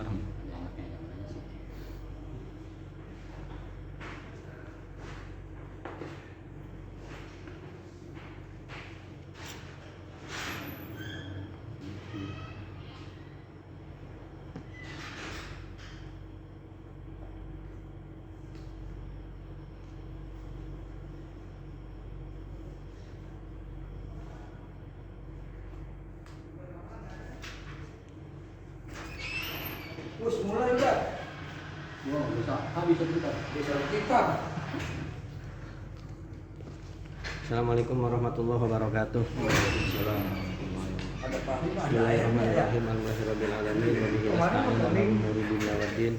warahmatullahi wabarakatuh. Bos, mulai udah. Wow, bisa habis kita. Bisa kita. Assalamualaikum warahmatullahi wabarakatuh. Waalaikumsalam. Ada Pak Hima. Bismillahirrahmanirrahim. Alhamdulillahirabbil alamin wa bihi nasta'in ala umuri dunya waddin.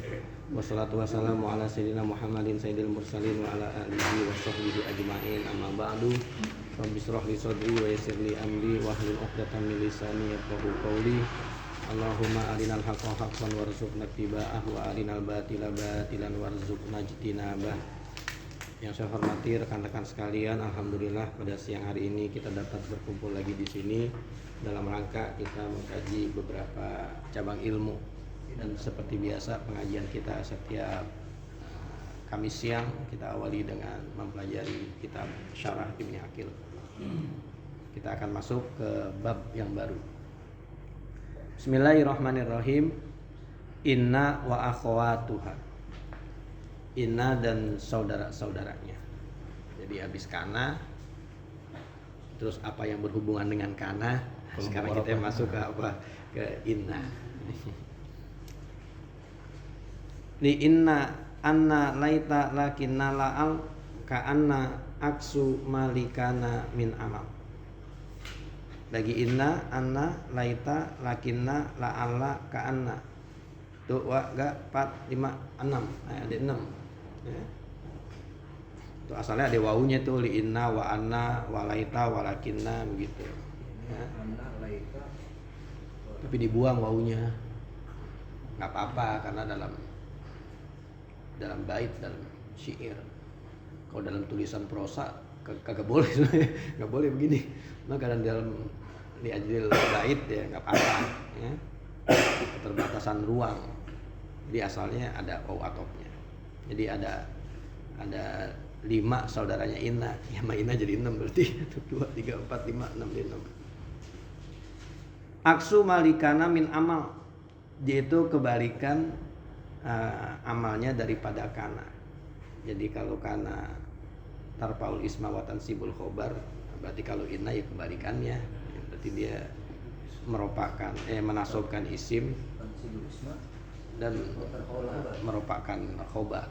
Wassalatu wassalamu ala sayyidina Muhammadin sayyidil mursalin wa ala alihi wa sahbihi ajma'in. Amma ba'du. Rabbi shrah li sadri wa yassir li amri wahlul 'uqdatam min lisani yafqahu qawli. Allahumma arinal haqqa haqqan warzuqna ittiba'ah wa arinal batila batilan warzuqna ijtinabah. Yang saya hormati rekan-rekan sekalian, alhamdulillah pada siang hari ini kita dapat berkumpul lagi di sini dalam rangka kita mengkaji beberapa cabang ilmu. Dan seperti biasa pengajian kita setiap Kamis siang kita awali dengan mempelajari kitab Syarah Ibnu Aqil. Kita akan masuk ke bab yang baru. Bismillahirrahmanirrahim. Inna wa akhwatuha. Inna dan saudara-saudaranya. Jadi habis kana, terus apa yang berhubungan dengan kana. Sekarang kita masuk ke apa? Ke inna. Li inna anna laita lakinna la'al ka anna aksu malikana min amal. Lagi inna anna laita lakinna la'alla ka anna. Tuh wa ga 4 5 6. Ada 6. Ya. Itu asalnya ada wawunya tuh li inna wa anna wa laita wa lakinna begitu. Ya. Tapi dibuang wawunya. Enggak apa-apa karena dalam bait, dalam syair. Kalau dalam tulisan prosa kagak boleh sebenarnya. Enggak boleh begini. Maka dalam di ajril bait ya enggak apa-apa ya. Keterbatasan ruang. Jadi asalnya ada waw atofnya. Jadi ada 5 saudaranya inna. Ya sama inna jadi 6 berarti 2 3 4 5 6 jadi 6. Aksu malikana min amal. Yaitu kebalikan amalnya daripada kana. Jadi kalau kana tarfaul isma wa tansibul khobar, berarti kalau inna ya kebalikannya. Berarti dia menasobkan isim dan merupakan khobar.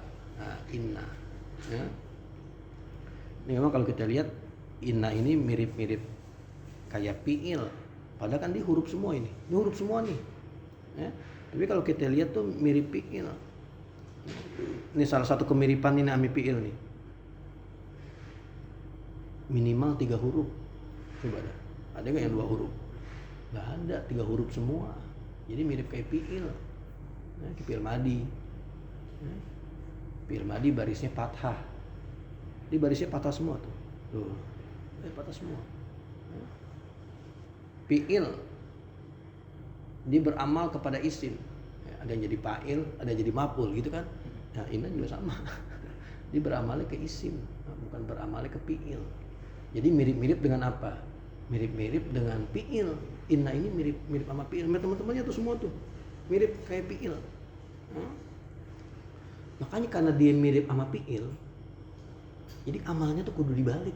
Inna. Ya. Ini memang kalau kita lihat inna ini mirip-mirip kayak fi'il. Padahal kan dia huruf semua ini. Ini huruf semua nih. Ya. Tapi kalau kita lihat tuh mirip fi'il. Ini salah satu kemiripan ini ami fi'il nih. Minimal 3 huruf. Coba dah. Ada nggak yang 2 huruf? Nggak ada, 3 huruf semua. Jadi mirip kayak fi'il. Ya, fi'il madi. Ya. Fi'il madi barisnya fathah. Di barisnya patah semua tuh. Tuh. Patah semua. Ya. Fi'il dia beramal kepada isim. Ya, ada yang jadi fa'il, ada yang jadi maf'ul gitu kan. Nah, inna juga sama. Dia beramalnya ke isim, bukan beramalnya ke fi'il. Jadi mirip-mirip dengan apa? Mirip-mirip dengan fi'il. Inna ini mirip sama fi'il. Teman-temannya tuh semua tuh mirip kayak fi'il. Makanya karena dia mirip sama fi'il, jadi amalnya tuh kudu dibalik.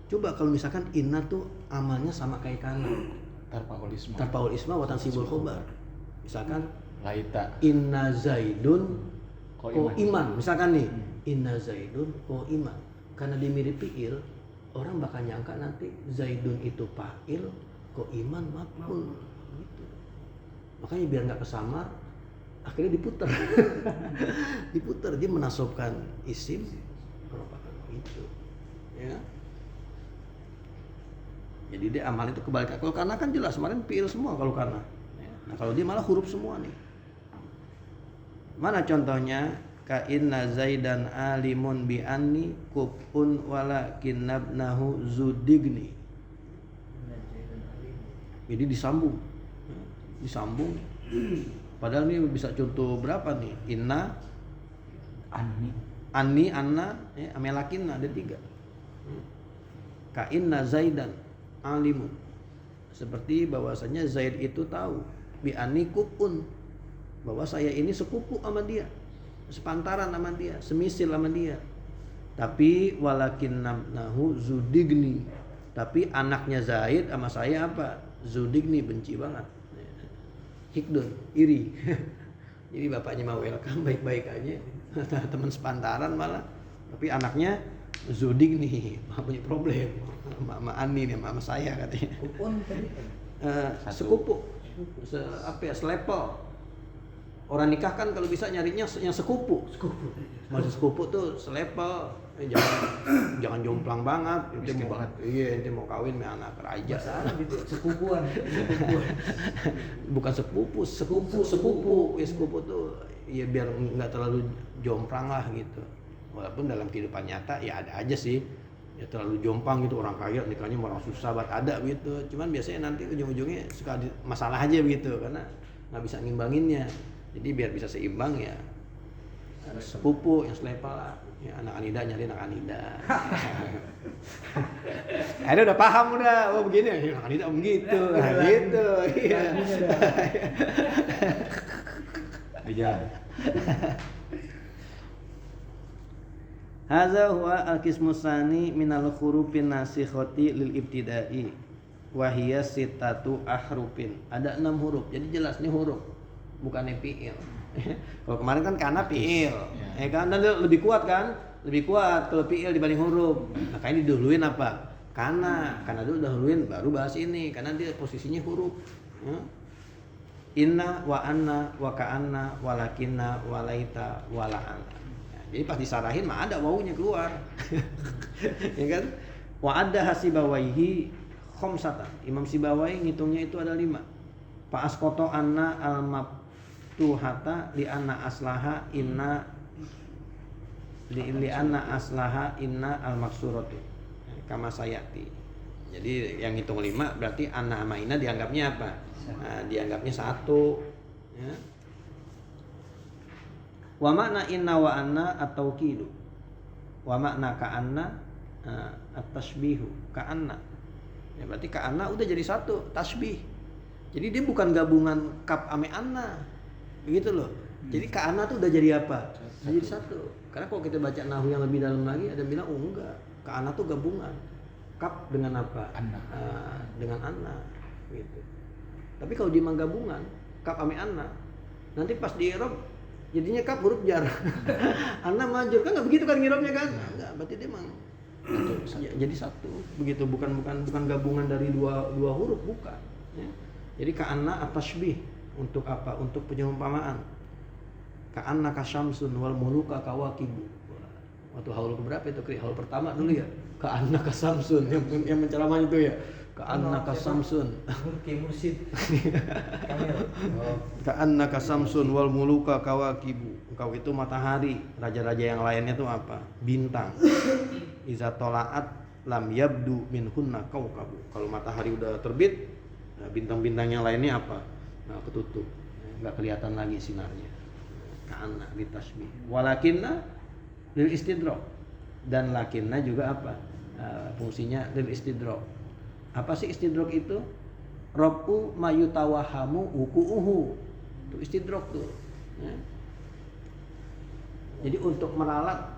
Coba kalau misalkan inna tuh amalnya sama kayak kana. Tarfaul isma wa tansibul khobar. Misalkan Laita. Inna zaidun iman. Misalkan nih, inna zaidun iman. Karena dia mirip fi'il, orang bakal nyangka nanti zaidun itu fa'il, iman maf'ul gitu. Makanya biar nggak kesamar, akhirnya diputar. Diputar, dia menasobkan isim merupakan itu. Ya. Jadi dia amal itu kebalikan. Kalau karena kan jelas kemarin fi'il semua kalau karena. Nah, kalau dia malah huruf semua nih. Mana contohnya? Ka inna zaidan alimun bi anni kubun walakin nabnahu zudigni. Jadi disambung. Disambung. Padahal ini bisa contoh berapa nih? Inna, Ani. Ani, Anna, ya, amelakinna ada 3. Ka inna Zaidan alimun. Seperti bahwasanya Zaid itu tahu bi ani kupun, bahwa saya ini sepupu sama dia, sepantaran sama dia, semisil sama dia. Tapi walakin nahu zudigni, tapi anaknya Zaid sama saya apa? Zudigni, benci banget. Hikdun, iri. Jadi bapaknya mau welcome, baik-baik aja. Teman sepantaran malah. Tapi anaknya zudigni, punya problem. Sama Ani nih, sama saya katanya. Kupon tadi. Sekupu. Selepel. Orang nikah kan kalau bisa nyarinya yang sekupu. Maksud sekupu tuh selepel. Jangan jomplang banget. Miskin banget. Iya, ente mau kawin sama anak raja. Masalah gitu, sepupuan. Bukan sepupu. Ya, sepupu tuh ya biar nggak terlalu jomplang lah gitu. Walaupun dalam kehidupan nyata ya ada aja sih. Ya terlalu jomplang gitu, orang kaya nikahnya orang susah banget ada gitu. Cuman biasanya nanti ujung-ujungnya suka masalah aja begitu karena nggak bisa ngimbanginnya. Jadi biar bisa seimbang ya sepupu yang selepel lah. Ya anak Anida nyari anak Anida. Ada udah paham udah, oh begini ya anak Anida begitu, nah, gitu. Iya. Aja. Hadza huwa al-qismu tsani minal hurufin nasikhati lil ibtidai wa hiya sittatu ahrufin. Ada 6 huruf. Jadi jelas nih huruf, bukan fiil. Kalau kemarin kan kana fiil. Ya kan dan lebih kuat kan? Lebih kuat kalau fiil dibanding huruf. Makanya didahuluin apa? Kana dulu dahuluin baru bahas ini karena dia posisinya huruf. Ya. Inna wa anna wa ka'anna walakinna walaita wala'ana. Jadi pas disarahin mah ada wawunya keluar. Ya kan? Wa adda hasibawaihi khamsatan. Imam Sibawai ngitungnya itu ada 5. Fa asqata anna al-maftuhata li anna aslaha inna li anna aslaha inna al-maksuratu. Kama sayati. Jadi yang hitung 5 berarti anna sama inna dianggapnya apa? Nah, dianggapnya 1. Ya. Wa makna inna wa anna at-taukidu. Wa makna ka'anna at-tashbihu. Ka'anna. Ya berarti ka'anna udah jadi 1, tasbih. Jadi dia bukan gabungan kaf ame anna. Begitu loh. Jadi ka'anna tuh udah jadi apa? Jadi 1. Karena kalau kita baca nahwu yang lebih dalam lagi ada bilang oh enggak. Ka'anna tuh gabungan. Kaf dengan apa? Anna. Dengan anna gitu. Tapi kalau dia gabungan kaf ame anna, nanti pas di i'rab jadinya kaf huruf jar. Anna majur kan nggak begitu kan ngirobnya kan? Enggak, berarti dia emang jadi 1. Begitu bukan gabungan dari dua huruf bukan. Ya. Jadi ka'anna at-tashbih untuk apa? Untuk penyumpamaan. Ka'anna kasyamsun wal muluka kawakibu. Waktu haul keberapa itu? Haul pertama dulu ya. Ka'anna kasyamsun yang menceramah itu ya. Ka'annaka samsun. Murki mursid. Ka'annaka samsun wal muluka kawakibu. Engkau itu matahari, raja-raja yang lainnya itu apa? Bintang. Iza tola'at lam yabdu minhunna kaukabu. Kalau matahari udah terbit, bintang-bintang yang lainnya apa? Nah, ketutup. Enggak kelihatan lagi sinarnya. Ka'anna litasbih. Walakinna lil istidrak. Dan lakinna juga apa? Fungsinya lil istidrak. Apa sih istidrak itu? Rabu mayutawahamu wuku'uhu. Itu istidrak tuh. Ya. Jadi untuk meralat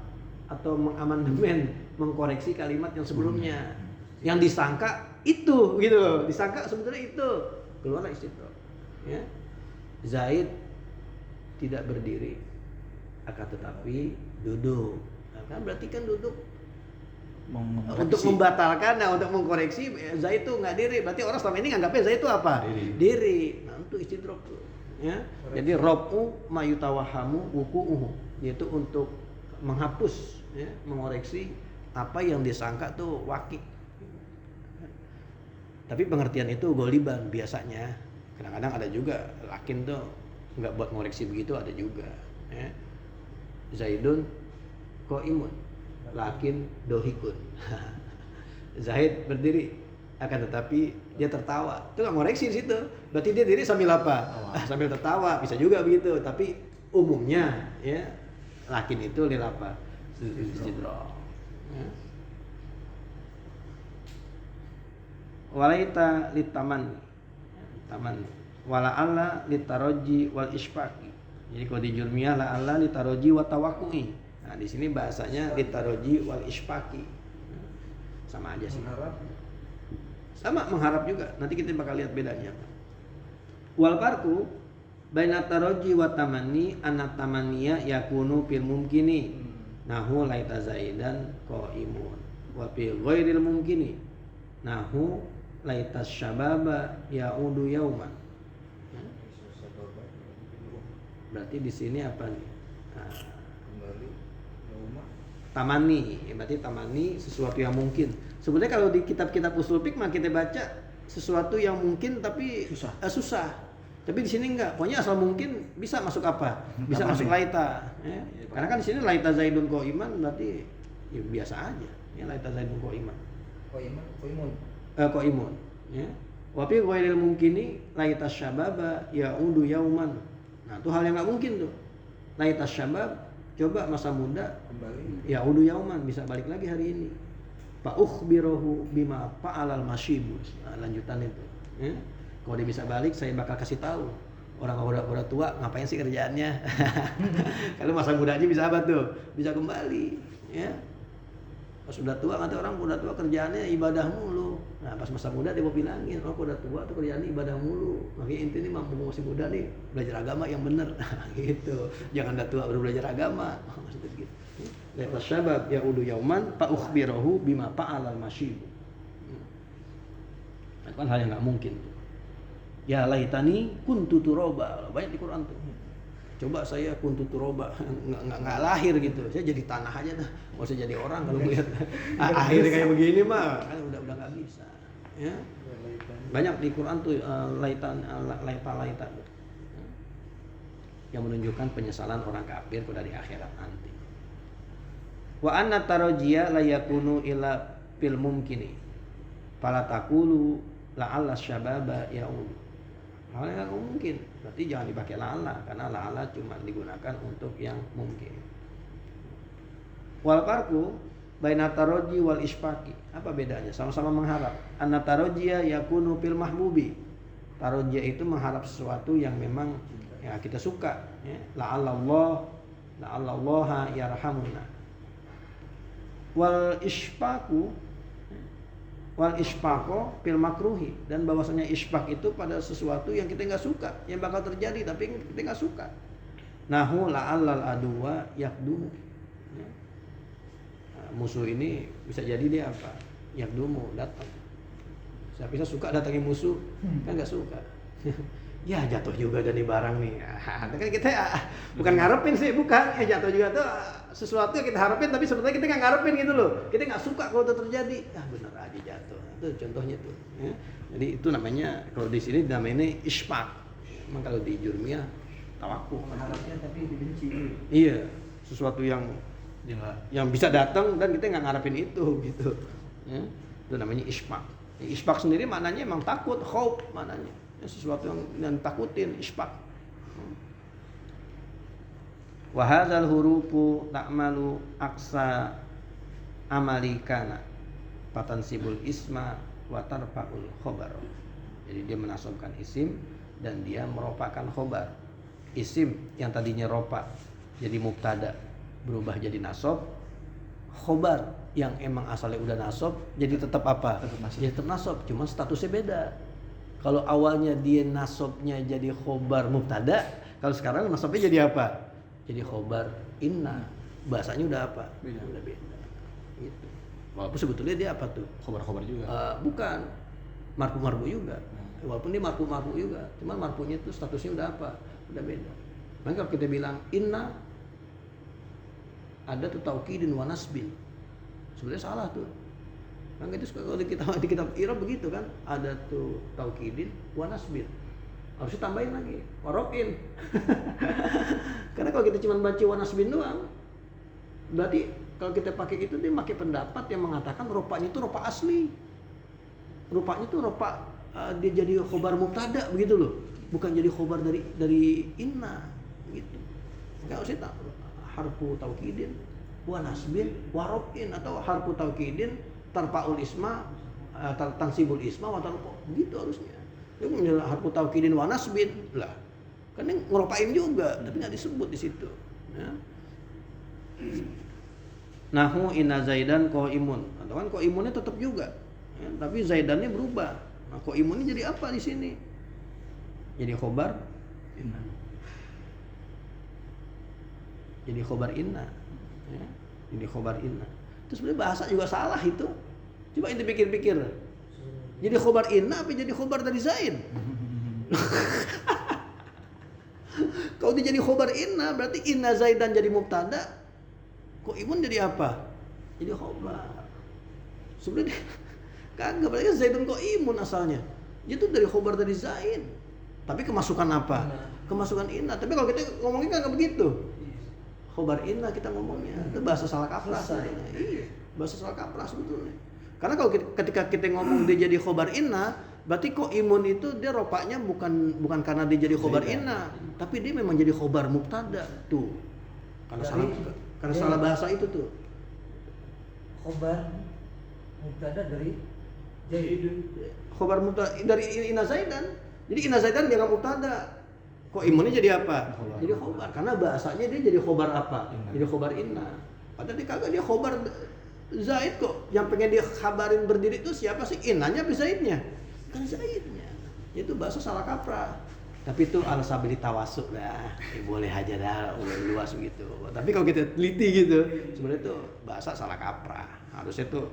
atau mengamandemen, mengkoreksi kalimat yang sebelumnya. Yang disangka itu gitu loh. Disangka sebenarnya itu. Keluarlah istidrak. Ya. Zaid tidak berdiri, akan tetapi duduk. Nah, kan berarti kan duduk untuk membatalkan, nah untuk mengkoreksi Zaid itu nggak diri, berarti orang selama ini nganggapnya Zaid itu apa? Diri. Nah itu istidrak tuh. Ya. Jadi rabu mayutawahamu wuku'uhu, yaitu untuk menghapus, ya, mengoreksi apa yang disangka tuh waki. Tapi pengertian itu goliban biasanya. Kadang-kadang ada juga lakin tuh nggak buat ngoreksi begitu, ada juga. Ya. Zaidun qaimun lakin dohikun. Zaid berdiri, akan tetapi dia tertawa. Itu nggak ngoreksi di situ. Berarti dia diri sambil apa? Sambil tertawa, bisa juga begitu. Tapi umumnya ya lakin itu lil apa? Istidrak. Ya. Walaita litaman wala alla litaraji wal isfaqi. Jadi kalau di jurmiyah la alla litaraji wa tawakkui. Nah, di sini bahasanya litaraji wal isfaqi. Sama aja sih. Sama mengharap juga. Nanti kita bakal lihat bedanya. Wal farqu baina taraji wa tamanni anna tamanniya yakunu fil mumkini. Nahu laita zaidan qaimun. Wa fi ghairil mumkini. Nahu laita syababa yaudu yauman. Berarti di sini apa nih? Tamani, berarti tamani sesuatu yang mungkin. Sebenarnya kalau di kitab-kitab usul fiqh mah kita baca sesuatu yang mungkin tapi susah. Tapi di sini enggak. Pokoknya asal mungkin bisa masuk apa? Bisa masuk laita. Ya. Karena kan di sini laita zaidun qaiman berarti ya biasa aja. Ya laita zaidun qaiman. Qaimun. Ya. Wa fi ghairil mungkini laita syababa yaudu yauman. Nah, itu hal yang enggak mungkin tuh. Laita syabab, coba masa muda kembali. Yaudu yauman, bisa balik lagi hari ini. Fa ukhbirahu bima fa'alal masyib. Nah, lanjutan itu. Ya. Kalau dia bisa balik, saya bakal kasih tahu. Orang udah tua ngapain sih kerjaannya? Kalau masa muda aja bisa apa tuh? Bisa kembali, ya. Pas udah tua, nanti orang udah tua kerjaannya ibadah mulu. Nah, pas masa muda dia mau bilangin, oh udah tua tuh kerjaannya ibadah mulu. Makanya intinya mampu masih muda nih, belajar agama yang bener. Gitu. Jangan udah tua baru belajar agama. Maksudnya gitu. Laita syabab yaudu yauman fa ukhbirahu bima fa'alal masyib. Itu kan hal yang enggak mungkin. Ya laitani kuntu turoba. Banyak di Quran tuh. Coba saya kuntu turoba, nggak lahir gitu. Saya jadi tanah aja dah. Mau saya jadi orang kalau melihat akhirnya kayak begini mah kan udah nggak bisa. Ya. Banyak di Quran tuh laita yang menunjukkan penyesalan orang kafir pada di akhirat nanti. Wa anna tarjiya la yakunu illa fil mumkini. Fala taqulu la'alla syababa ya'ud. Hal yang nggak mungkin, berarti jangan dipakai la'alla karena la'alla cuma digunakan untuk yang mungkin. Wal farqu baina taraji wal isfaqi. Apa bedanya? Sama-sama mengharap. Anna tarjiya yakunu fil mahbubi. Tarjiya itu mengharap sesuatu yang memang ya kita suka, ya. La'allallaha yarhamuna. Wal isfaqo fil makruhi, dan bahwasanya isfaq itu pada sesuatu yang kita nggak suka, yang bakal terjadi tapi kita nggak suka. Nahu la'allal aduwa yakdumu. Ya. Nah, musuh ini bisa jadi dia apa? Yakdumu, datang. Siapa bisa suka datangi musuh? Kan nggak suka. Ya jatuh juga dari barang nih. Kan kita bukan ngarepin sih, bukan. Ya jatuh juga tuh sesuatu yang kita harapin tapi sebenarnya kita nggak ngarepin gitu loh. Kita nggak suka kalau itu terjadi. Bener aja jatuh. Itu contohnya tuh. Ya. Jadi itu namanya kalau di sini namanya isfaq. Emang kalau di jurmiyah tawakkul. Mengharapnya tapi dibenci. Iya, sesuatu yang bisa datang dan kita nggak ngarepin itu gitu. Ya. Itu namanya isfaq. Isfaq sendiri maknanya emang takut, khauf maknanya. Sesuatu yang takutin, isfaq. Wa hadzal hurufu ta'malu aksa amalikana fatansibul isma wa tarfa'ul khobar. Jadi dia menasabkan isim dan dia meropakan khobar. Isim yang tadinya ropa jadi mubtada berubah jadi nasab. Khobar yang emang asalnya udah nasab jadi tetap apa? Jadi tetap nasab, cuma statusnya beda. Kalau awalnya dia nasabnya jadi khobar mubtada, kalau sekarang nasabnya jadi apa? Jadi khobar inna. Bahasanya udah apa? Udah beda. Gitu. Walaupun sebetulnya dia apa tuh? Khobar-khobar juga. Bukan. Marfu juga. Walaupun dia marfu juga, cuman marfunya itu statusnya udah apa? Udah beda. Maka kalau kita bilang inna, ada tuh taukidin wa nasbin. Sebenarnya salah tuh. Kan itu kalau di kitab i'rab begitu kan, ada tuh taukidin wa nasbin. Harusnya tambahin lagi warofin. Karena kalau kita cuma baca wa nasbin doang, berarti kalau kita pakai itu dia pakai pendapat yang mengatakan ropanya itu ropa asli. rupanya tuh dia jadi khobar mubtada begitu loh, bukan jadi khobar dari inna gitu. Kalau saya tak harfu taukidin wa nasbin wa raf'in atau harfu taukidin tarfa'ul isma tansibul isma wa tarfa gitu harusnya. Dia menjadi harfu taukidin wa nasbin lah. Kan ini ngeropain juga tapi nggak disebut di situ. Ya. Nahu inna zaidan qaimun. Atau kan qaimunnya tetap juga. Ya, tapi zaidannya berubah. Nah, qaimunnya jadi apa di sini? Jadi khobar inna. Jadi khobar inna. Ya, jadi khobar inna. Itu sebenarnya bahasa juga salah itu. Coba ente pikir-pikir. Jadi khobar inna apa jadi khobar dari zaid? Kalau dia jadi khobar inna berarti inna zaidan jadi mubtada. Kok imun jadi apa? Jadi khobar. Sebenarnya kagak, berarti zaidun kok imun asalnya. Itu dari khobar dari zaid. Tapi kemasukan apa? Kemasukan inna. Tapi kalau kita ngomongin kagak begitu. Khobar inna kita ngomongnya. Itu bahasa salah kaprah. Iya, bahasa salah kaprah sebetulnya. Karena kalau ketika kita ngomong dia jadi khobar inna, berarti kok imun itu dia ropaknya bukan karena dia jadi khobar inna, tapi dia memang jadi khobar mubtada tuh. Karena salah bahasa itu tuh. Khobar mubtada dari zaidun. Khobar mubtada dari inna zaidan. Jadi inna zaidan dia nggak mubtada. Kok imunnya jadi apa? Jadi khobar. Karena bahasanya dia jadi khobar apa? Jadi khobar inna. Padahal dia kagak, dia khobar zaid kok. Yang pengen dia kabarin berdiri itu siapa sih? Innanya apa zaidnya? Kan zaidnya. Itu bahasa salah kaprah. Tapi itu al-sabili tawasuk dah. Boleh aja dah, luas gitu. Tapi kalau kita teliti gitu, sebenarnya itu bahasa salah kaprah. Harusnya tuh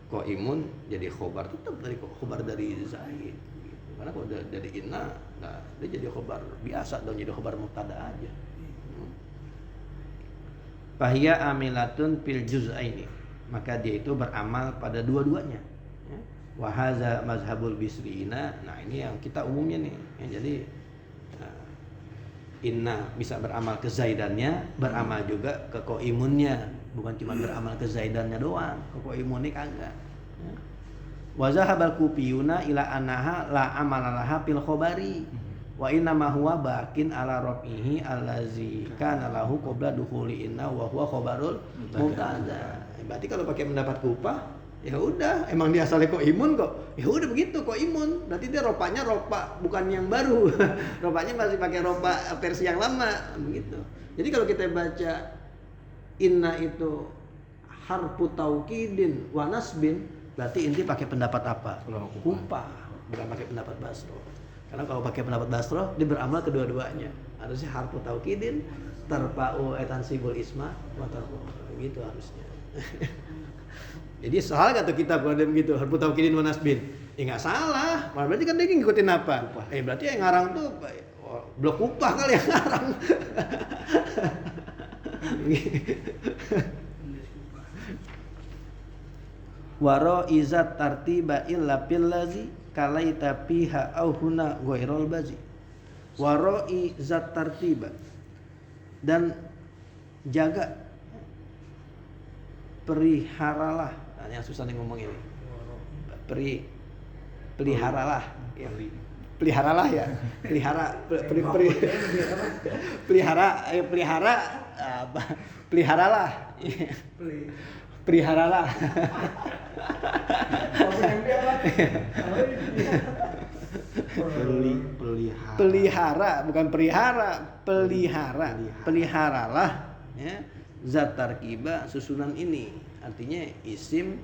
kok imun jadi khobar tetap dari khobar dari zaid. Gitu. Karena kalau dari inna, nah, dia jadi khobar biasa dong, jadi khobar mubtada aja. Fahiya amilatun fil juz'aini. Maka dia itu beramal pada dua-duanya. Ya. Wa hadza mazhabul bisriina. Nah, ini yang kita umumnya nih. Ya, jadi inna bisa beramal ke zaidannya, beramal juga ke qaimunnya, bukan cuma beramal ke zaidannya doang, ke qaimunnya kagak. Ya. Wa zahabal kufiyuna ila annaha la amalalaha fil khabari. Wa inna ma huwa baqin ala rafihi allazi kana lahu qabla dukhuli inna wa huwa khabarul mubtada. Berarti kalau pakai pendapat Kufah, ya udah, emang dia asalnya kok imun kok. Ya udah begitu kok imun. Berarti dia ropanya ropa bukan yang baru. Ropanya masih pakai ropa versi yang lama, begitu. Jadi kalau kita baca inna itu harfu taukidin wa nasbin, berarti inti pakai pendapat apa? Kufah, bukan pakai pendapat Basro. Karena kalau pakai pendapat Basro, dia beramal kedua-duanya. Harusnya harfu taukidin tarfa'u tansibul isma wa tarfu. Gitu harusnya. Jadi salah kata kita kalau dia begitu harfu taukidin wa nasbin. Ya enggak salah. Berarti kan dia ngikutin apa? Berarti yang ngarang tuh blok Kufah kali yang ngarang. Waro izat tartiba illa billazi kalaita piha au huna ghairul bazi. Waro izat tartiba, dan jaga, periharalah. Nah, yang susah nih ngomong ini. Peliharalah ya. Peliharalah ya. Pelihara apa? Peliharalah. Peliharalah. Pelihara bukan pelihara, peliharalah ya, zat tarkiba susunan ini, artinya isim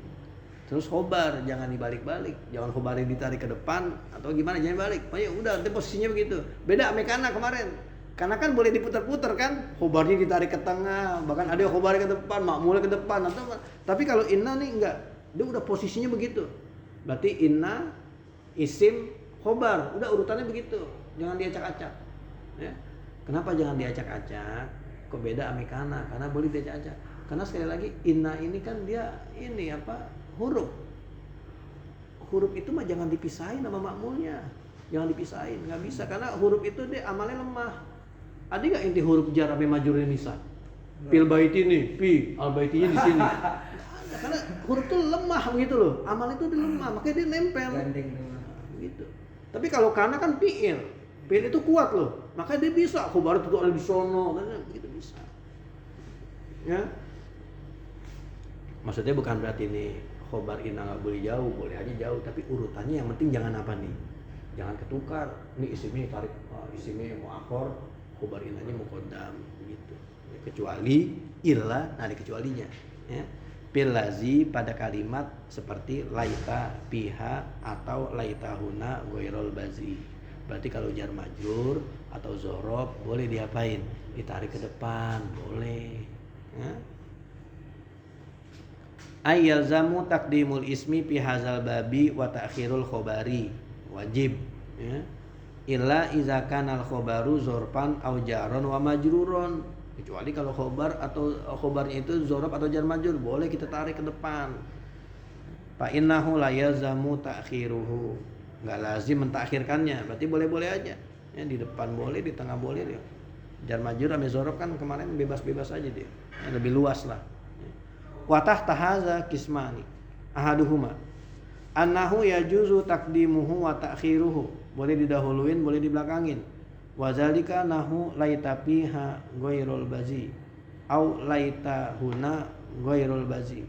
terus khobar, jangan dibalik-balik, jangan khobarnya ditarik ke depan atau gimana, jangan balik. Oh ya udah, nanti posisinya begitu. Beda mekana kemarin. Karena kan boleh diputar-putar kan, khobarnya ditarik ke tengah, bahkan ada yang khobarnya ke depan, makmulnya ke depan atau. Tapi kalau inna nih enggak, dia udah posisinya begitu. Berarti inna isim khobar, udah urutannya begitu. Jangan diacak-acak. Ya. Kenapa jangan diacak-acak? Kok beda mekana? Karena boleh diacak-acak. Karena sekali lagi inna ini kan dia ini apa? Huruf itu mah jangan dipisahin sama makmulnya, jangan dipisahin, nggak bisa, karena huruf itu dia amalnya lemah. Ada nggak inti huruf jar sampai majurnya nisa? Fil baiti nih, fi al baitinya di sini. Karena huruf itu lemah begitu loh. Amal itu lemah, makanya dia nempel. Gandeng tuh. Gitu. Tapi kalau kana kan fi'il. Fi'il itu kuat loh. Makanya dia bisa khobar itu ada di sono, kan begitu bisa. Ya. Maksudnya bukan berarti nih khobar ina nggak boleh jauh, boleh aja jauh, tapi urutannya yang penting jangan apa nih? Jangan ketukar. Ini isimnya tarik, isimnya mau akhor, khobar inanya mau kodam, gitu. Ya, kecuali illa, ada kecualinya. Ya. Pilazi pada kalimat seperti laita, piha atau laitahuna ghairul bazi. Berarti kalau jar majrur atau zorob boleh diapain? Ditarik ke depan, boleh. Ya. Ayyalzamu taqdimul ismi fi hadzal babi wa ta'khirul khobari wajib ya. Illa iza kana al khobaru zorfan aw jaron wa majruron, kecuali kalau khobar atau khobarnya itu zorof atau jar majrur boleh kita tarik ke depan. Fa innahu la yalzamu ta'khiruhu, enggak lazim mentakhirkannya, berarti boleh-boleh aja ya, di depan boleh, di tengah boleh ya. Jar majrur sama zorof kan kemarin bebas-bebas aja dia ya, lebih luas lah. Wa tahta hadza qismani ahaduhuma annahu yajuzu taqdimuhu wa ta'khiruhu, boleh didahuluin boleh dibelakangin. Wa zalika nahu laita fiha ghairul bazi au laita huna ghairul bazi.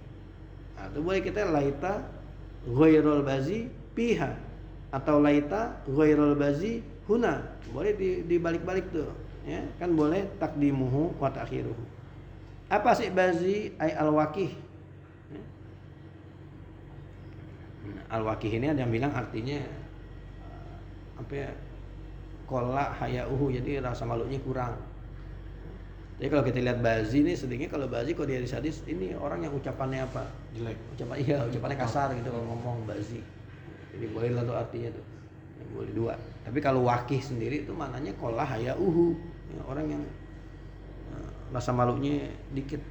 Nah, itu boleh kita laita ghairul bazi fiha atau laita ghairul bazi huna, boleh dibalik-balik tuh ya, kan boleh taqdimuhu wa ta'khiruhu. Apa sih bazi? Ay al-waqih. Al-waqih ini ada yang bilang artinya apa ya? Qalla hayauhu, jadi rasa malunya kurang. Jadi kalau kita lihat bazi ini sedikit, kalau bazi kalau dia di hadis ini orang yang ucapannya apa? Jelek. Ucapannya kasar gitu kalau ngomong bazi. Jadi boleh lah tuh artinya tuh. Ya, boleh dua. Tapi kalau waqih sendiri itu maknanya qalla hayauhu, ya, orang yang rasa malunya dikit.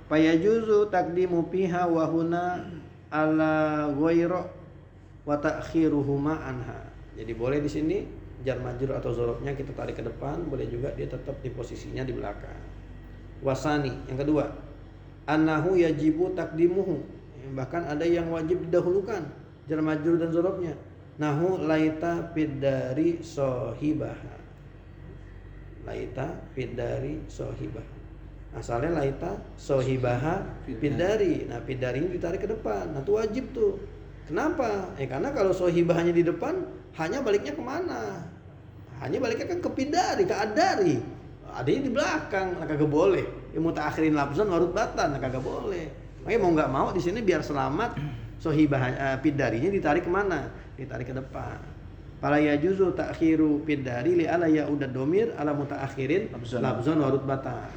Fayajuzu taqdimu fiha wa huna ala ghaira wa ta'khiruhuma anha. Jadi boleh di sini jar majrur atau zorofnya kita tarik ke depan, boleh juga dia tetap di posisinya di belakang. Wasani, yang kedua, annahu yajibu taqdimuhu. Bahkan ada yang wajib didahulukan jar majrur dan zorofnya. Nahu laita fiddari sohibaha, laita fiddari sohibaha, asalnya laita sohibaha fiddari. Nah fiddari ini ditarik ke depan, nah itu wajib tuh. Kenapa? Karena kalau sohibahnya di depan, hanya baliknya kemana? Hanya baliknya kan ke fiddari, ke adari. Adanya di belakang, nah kagak boleh. Mutaakhirin lafzan warut batan, nah kagak boleh. Makanya mau nggak mau di sini biar selamat, sohibah fiddarinya ditarik kemana? Ditarik ke depan. Fala yajuzu ta'khiru fiddari li ala ya'udad domir ala mutaakhirin lafzan wa rutbatan.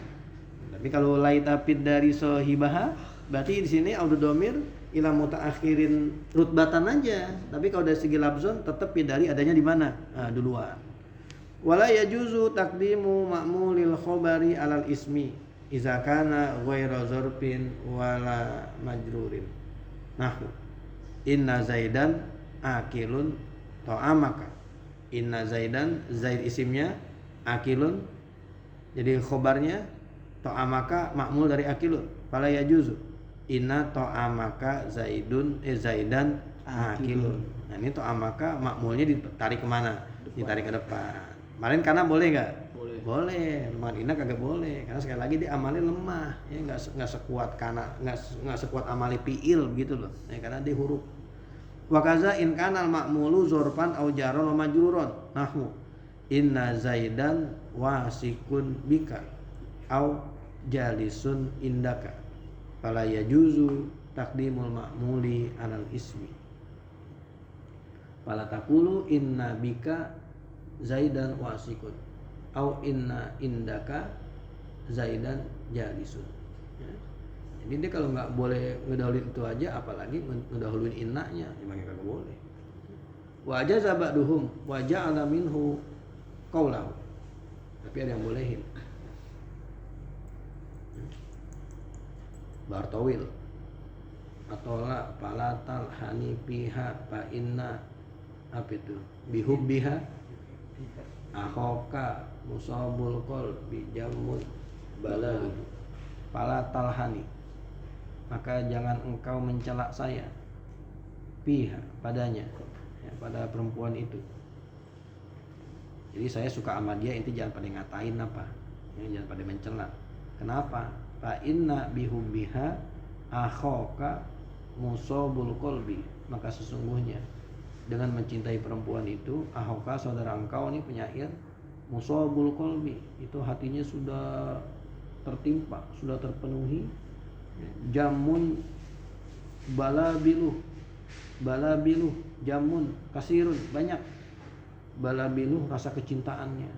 Tapi kalau laita fiddari sohibaha, berarti di sini audud domir ila mutaakhirin rutbatan aja. Tapi kalau dari segi lafzan tetap fiddari adanya di mana? Nah, duluan. Wala yajuzu taqdimu ma'mulil khabari alal ismi idza kana ghairu zarfin wala majrurin. Nahwu inna zaidan akilun ta'amaka. Inna zaidan, zaid isimnya, akilun jadi khobarnya, ta'amaka makmul dari akilun. Fala yajuzu inna ta'amaka zaidun zaidan akilun. Nah ini ta'amaka makmulnya ditarik kemana? Ditarik ke depan. Kemarin karena boleh nggak? Boleh. Marina kagak boleh karena sekali lagi dia amalnya lemah ya, nggak sekuat karena nggak sekuat amali fiil gitu loh ya, karena dia huruf. Wa kaza in kana al ma'mulu zorfan aw jaron wa majruron. Nahwu inna zaidan wasikun bika aw jalisun indaka. Fala yajuzu taqdimul ma'muli alal ismi. Fala taqulu inna bika zaidan wasikun aw inna indaka zaidan jalisun. Ya. Jadi dia kalau nggak boleh ngedahuluin itu aja, apalagi ngedahuluin innanya, memang kagak boleh. Wa jaza ba'duhum wa ja'ala minhu qaulahu. Tapi ada yang bolehin. Bartawil atau la palatal hanifiha fa inna apa itu bihubbiha akhoka musabul qalbi jamud balal fala talhani, maka jangan engkau mencela saya piha padanya, ya, pada perempuan itu. Jadi saya suka sama dia, inti jangan pada ngatain apa, ya, jangan pada mencela. Kenapa? Fa inna bihubbiha akhoka musabul qalbi, maka sesungguhnya dengan mencintai perempuan itu, akhoka saudara engkau nih penyair, musabul qalbi, itu hatinya sudah tertimpa, sudah terpenuhi, jamun balabiluh jamun kasirun, banyak balabiluh rasa kecintaannya.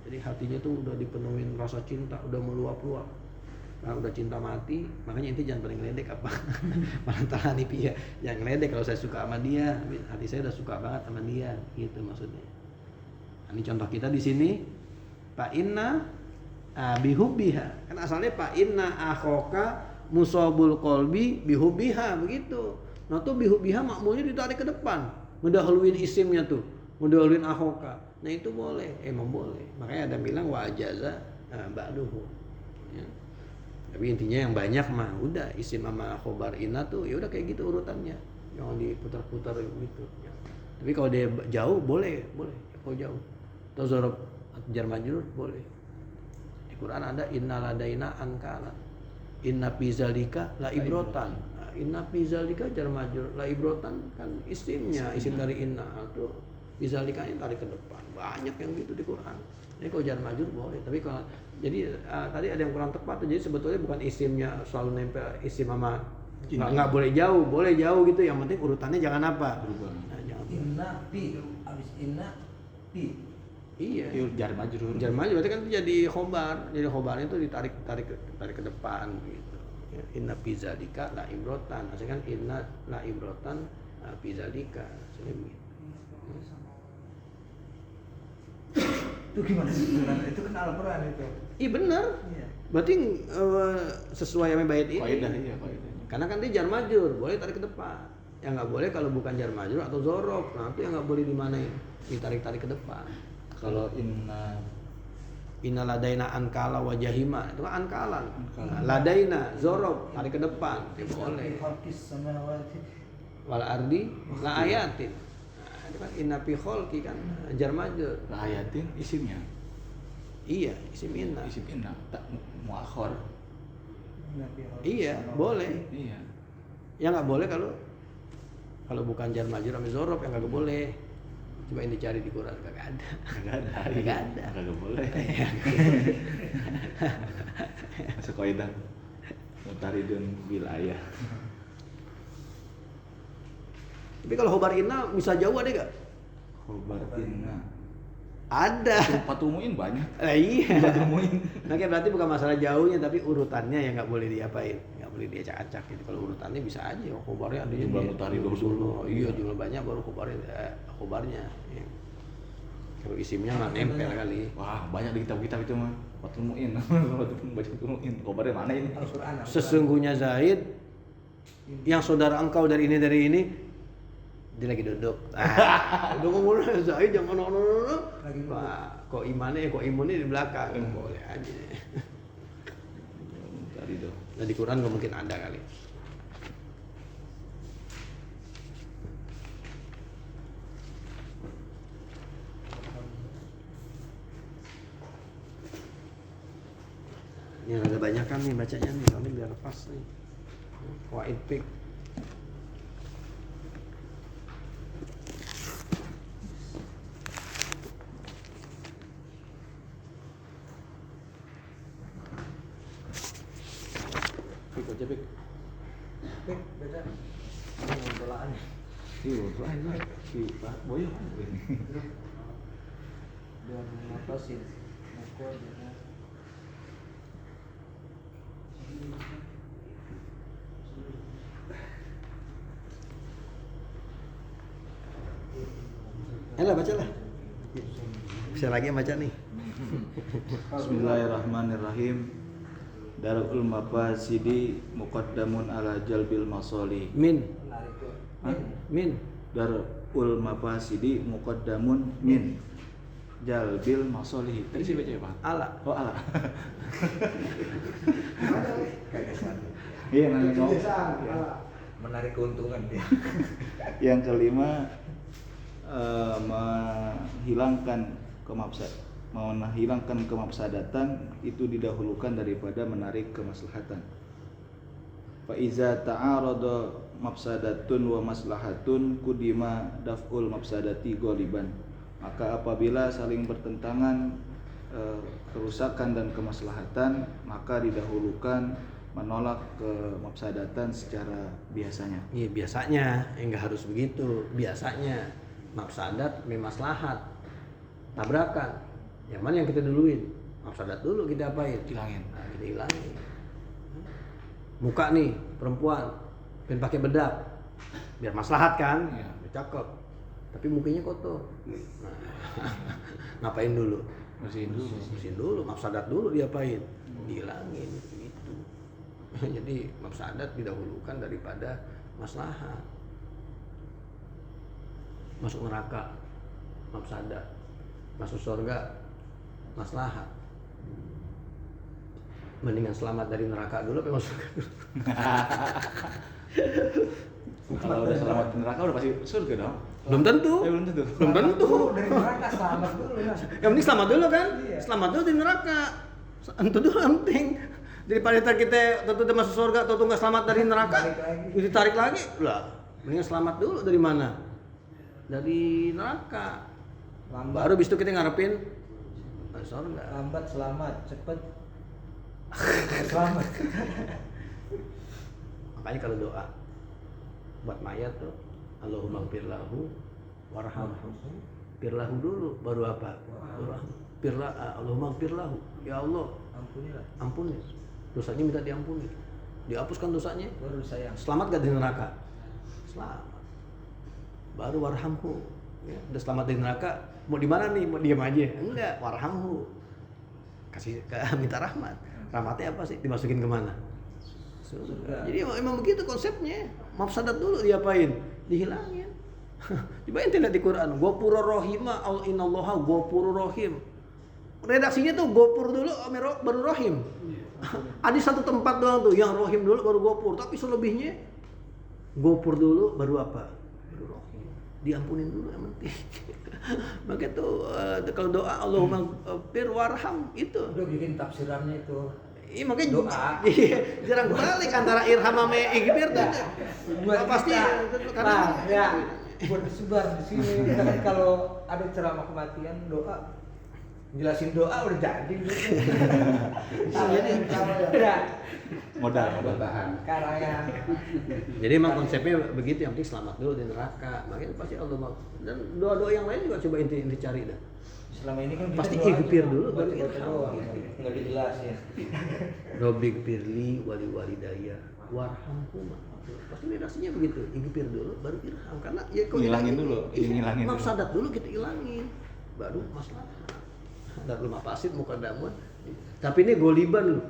Jadi hatinya tuh udah dipenuhin rasa cinta, udah meluap-luap. Nah, udah cinta mati, makanya inti jangan paling ngeledek apa. Malah talani ya, jangan ngeledek kalau saya suka sama dia, hati saya udah suka banget sama dia, gitu maksudnya. Nah, ini contoh kita di sini, Pak Inna bihubbiha, kan asalnya Pak Inna akhoka musabul qalbi bihubbiha, begitu. Nah tuh bihubbiha makmulnya ditarik ke depan, mendahuluin isimnya tuh, mendahuluin akhoka. Nah itu boleh, emang boleh. Makanya ada bilang wa ajaza ba'duhu. Ya. Tapi intinya yang banyak mah udah isim sama khobar inna tuh ya udah kayak gitu urutannya, jangan diputar-putar gitu. Ya. Tapi kalau dia jauh boleh, kalau jauh. Atau zorob jar majrur boleh. Di Quran ada inna ladaina ankala, inna fi zalika la ibrotan. Nah, inna fi zalika jar majrur, la ibrotan kan isimnya, isim dari inna tuh fi zalika ini tarik ke depan. Banyak yang gitu di Quran. Ini kalau jar majrur boleh, tapi kalau jadi tadi ada yang kurang tepat tuh. Jadi sebetulnya bukan isimnya selalu nempel isim sama nggak boleh jauh, boleh jauh gitu. Yang penting urutannya jangan apa? Nah, jangan inna pi, abis inna pi. Iya. Jar majrur. Jar majrur berarti kan itu jadi khobar. Jadi khobarnya itu ditarik ke depan gitu. Ya, inna fi zalika la ibrotan. Maksudnya kan inna la ibrotan fi zalika. Itu gimana sih? Itu kan Al-Quran itu. Iya benar. Iya. Berarti sesuai sama bait ini. Kaidah iya, kaidah. Karena kan dia jar majrur, boleh tarik ke depan. Yang nggak boleh kalau bukan jar majrur atau zorof. Nah itu yang nggak boleh dimanain, ditarik ke depan. Kalau inna ladaina ankala wajahima, itu kan ankalan. Nah, ladaina zorof, tarik ke depan, itu boleh. Wal ardi la ayatin. Nah, itu kan inna fi khalqi kan jar majrur. ayatin isimnya. Iya, isim inna. Isim inna tak muakhir. Iya, boleh. Iya. Yang nggak boleh kalau bukan jar majrur sama zorof yang nggak boleh. Coba yang dicari di Quran kagak ada. Kagak ada. Kagak boleh. Masuk kaidah. Mutaridun bil ayah. Tapi kalau khobar inna bisa jauh ada nggak? Khobar inna. Ada. Patumuin banyak. Iya. Patumuin. Nah, berarti bukan masalah jauhnya, tapi urutannya yang nggak boleh diapain, nggak boleh diacak-acak gitu. Kalau urutannya bisa aja, khobarnya ada Jumlah mutaridoh dulu. Iya, jumlah banyak baru khobarnya. Ya. Kalau isimnya nggak nempel kali. Wah, banyak di kitab-kitab itu mah. Patumuin. Patumuin. Khobarnya mana ini? Al-Quran. Sesungguhnya Zaid yang saudara engkau dari ini dia lagi duduk. Udah ngomong Zaid jangan ono. Pak, kok imunnya di belakang. Boleh aja. Mutaridoh. Nah di Quran nggak mungkin ada kali. Ini ada banyak kan nih bacanya nih, soalnya biar pas nih. Wa'id pik. Pik aja pik. Pik, beda. Ini bolaan. Iya, lain. Si Pak Boyo. Dan ngatasin. Mukul. Ayolah bacalah. Bisa lagi yang baca nih. Bismillahirrahmanirrahim. Darul mafasidi muqaddamun ala jalbil masali. Min. Hah? Min. Darul mafasidi muqaddamun min. jalbil masolihi. Tadi sih baca apa? Ala. Oh ala. Kayak sana. Iya nanti ngomong. Menarik keuntungan dia. Yang kelima menghilangkan kemafsadatan itu didahulukan daripada menarik kemaslahatan. Fa iza ta'arada mafsadatun wa maslahatun kudima daf'ul mafsadati ghaliban. Maka apabila saling bertentangan kerusakan dan kemaslahatan, maka didahulukan menolak kemafsadatan secara biasanya. Iya biasanya, enggak harus begitu. Biasanya mafsadat maslahat. Tabrakan. Yang mana yang kita duluin? Mafsadat dulu kita apain? Hilangin. Nah, kita hilangin. Muka nih perempuan pengen pakai bedak biar maslahat kan? Iya. Biar cakep. Tapi mukanya kotor. Nah, ngapain dulu? Bersihin dulu, mafsadat dulu diapain? Dihilangin gitu. Jadi mafsadat didahulukan daripada maslahat. Masuk neraka mafsadat, masuk surga maslahat. Mendingan selamat dari neraka dulu apa masuk surga dulu? Kalau udah selamat di neraka udah pasti surga dong. Belum tentu. Belum tentu. Belum tentu. Dari neraka selamat dulu ya. Yang penting selamat dulu kan? Iya. Selamat dulu di neraka. Itu dulu yang penting. Daripada ntar kita tentu masuk surga, tentu nggak selamat dari neraka, Balik lagi. ditarik lagi, lah. Mendingan selamat dulu dari mana? Dari neraka. Lambat, Baru bis itu kita ngarepin surga. lambat selamat, cepet selamat. Makanya kalau doa buat mayat tuh, Allahumma firlahu warhamhu. Firlahu dulu, baru apa? Allahumma firlahu. Ya Allah, Ampunilah, ampuni. Dosanya minta diampuni. Dihapuskan dosanya. baru sayang. Selamat gak dari neraka? Selamat. Baru warhamhu. Ya, udah selamat dari neraka. Mau di mana nih? Mau diam aja? Enggak, warhamhu. Minta rahmat. Rahmatnya apa sih? Dimasukin kemana? Surga. Jadi emang begitu konsepnya. Mafsadat dulu diapain? Dihilangin. Coba ente lihat di Quran. Ghafurur rahima al innallaha ghafurur rahim. Redaksinya tuh gopur dulu baru rohim. Ada satu tempat doang tuh yang rohim dulu baru gopur, tapi selebihnya gopur dulu baru apa? Baru rohim. Diampunin dulu yang penting. Maka tuh kalau doa Allahumma fir warham itu. Udah bikin tafsirannya itu. Iya makanya Doa. Iya, jarang balik antara irham sama ighfir tuh. Buat Pasti kita. karena Nah, ya buat disebar di sini. Kita kan kalau ada ceramah kematian doa, jelasin doa udah jadi. Ya. Modal. Karangan. Jadi emang konsepnya begitu, yang penting selamat dulu di neraka. Makanya pasti Allah mau. Dan doa-doa yang lain juga coba inti cari dah. Selama ini kan Pasti doa ighfir aja, dulu, baru baca-baca irham. doang. Nggak dijelasin. Robbik firli wali walidayya warhamhuma. Pasti redaksinya begitu. Ighfir dulu baru irham, karena ya kok Ngilangin dulu, ngilangin dulu. mafsadat dulu kita ilangin. Baru maslahat. Dan rumah pasit muka damun. Tapi ini goliban loh.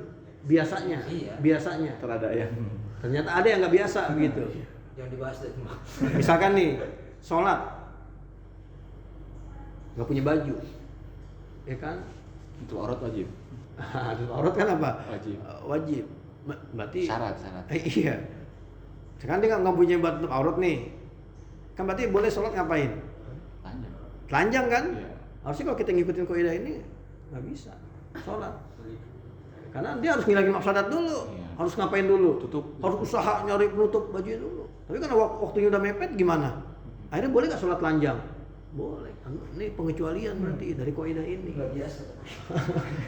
Biasanya. Iya. Biasanya. Terada yang Ternyata ada yang nggak biasa begitu. Yang dibahas itu. Misalkan nih, sholat nggak punya baju, ya kan? itu aurat wajib. Aurat kan apa? Wajib. Wajib. Berarti Syarat. iya. Sekarang dia nggak punya baju aurat nih, kan berarti boleh sholat ngapain? Panjang. Telanjang kan? Iya. Harusnya kalau kita ngikutin kaidah ini nggak bisa sholat, karena dia harus ngilangin mafsadat dulu. Iya. Harus ngapain dulu? Tutup. Harus usaha nyari penutup baju dulu. Tapi karena waktunya udah mepet gimana? Akhirnya boleh nggak sholat telanjang? Boleh. Ini pengecualian berarti dari kaidah ini. Nggak biasa.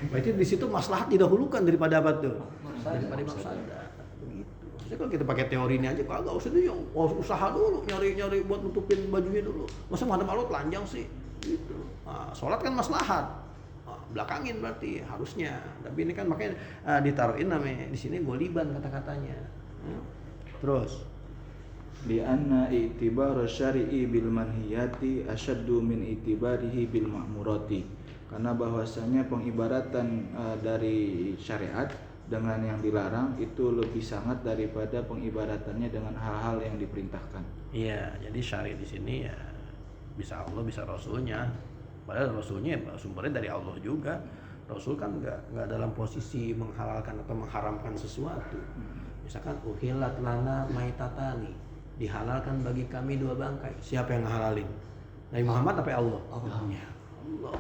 Berarti di situ maslahat didahulukan daripada apa tuh? Mafsadat. Daripada mafsadat. Begitu. Maksudnya kalau kita pakai teori ini aja kagak usah dia usaha dulu nyari buat nutupin bajunya dulu. Masa ngadep Allah telanjang sih? Gitu. Nah, sholat kan maslahat. Nah, belakangin berarti harusnya. Tapi ini kan makanya ditaruhin namanya di sini goliban kata-katanya. Terus Di anna i'tibar syari'i bil manhiyati asyaddu min i'tibarihi bil ma'murati. Karena bahwasanya pengibaratan dari syariat dengan yang dilarang itu lebih sangat daripada pengibaratannya dengan hal-hal yang diperintahkan. iya, jadi syari di sini ya bisa Allah bisa Rasulnya. Padahal Rasulnya sumbernya dari Allah juga. Rasul kan nggak dalam posisi menghalalkan atau mengharamkan sesuatu. Misalkan uhilat lana maitatani, dihalalkan bagi kami 2 bangkai. Siapa yang ngehalalin? Nabi Muhammad apa Allah? Ya Allah.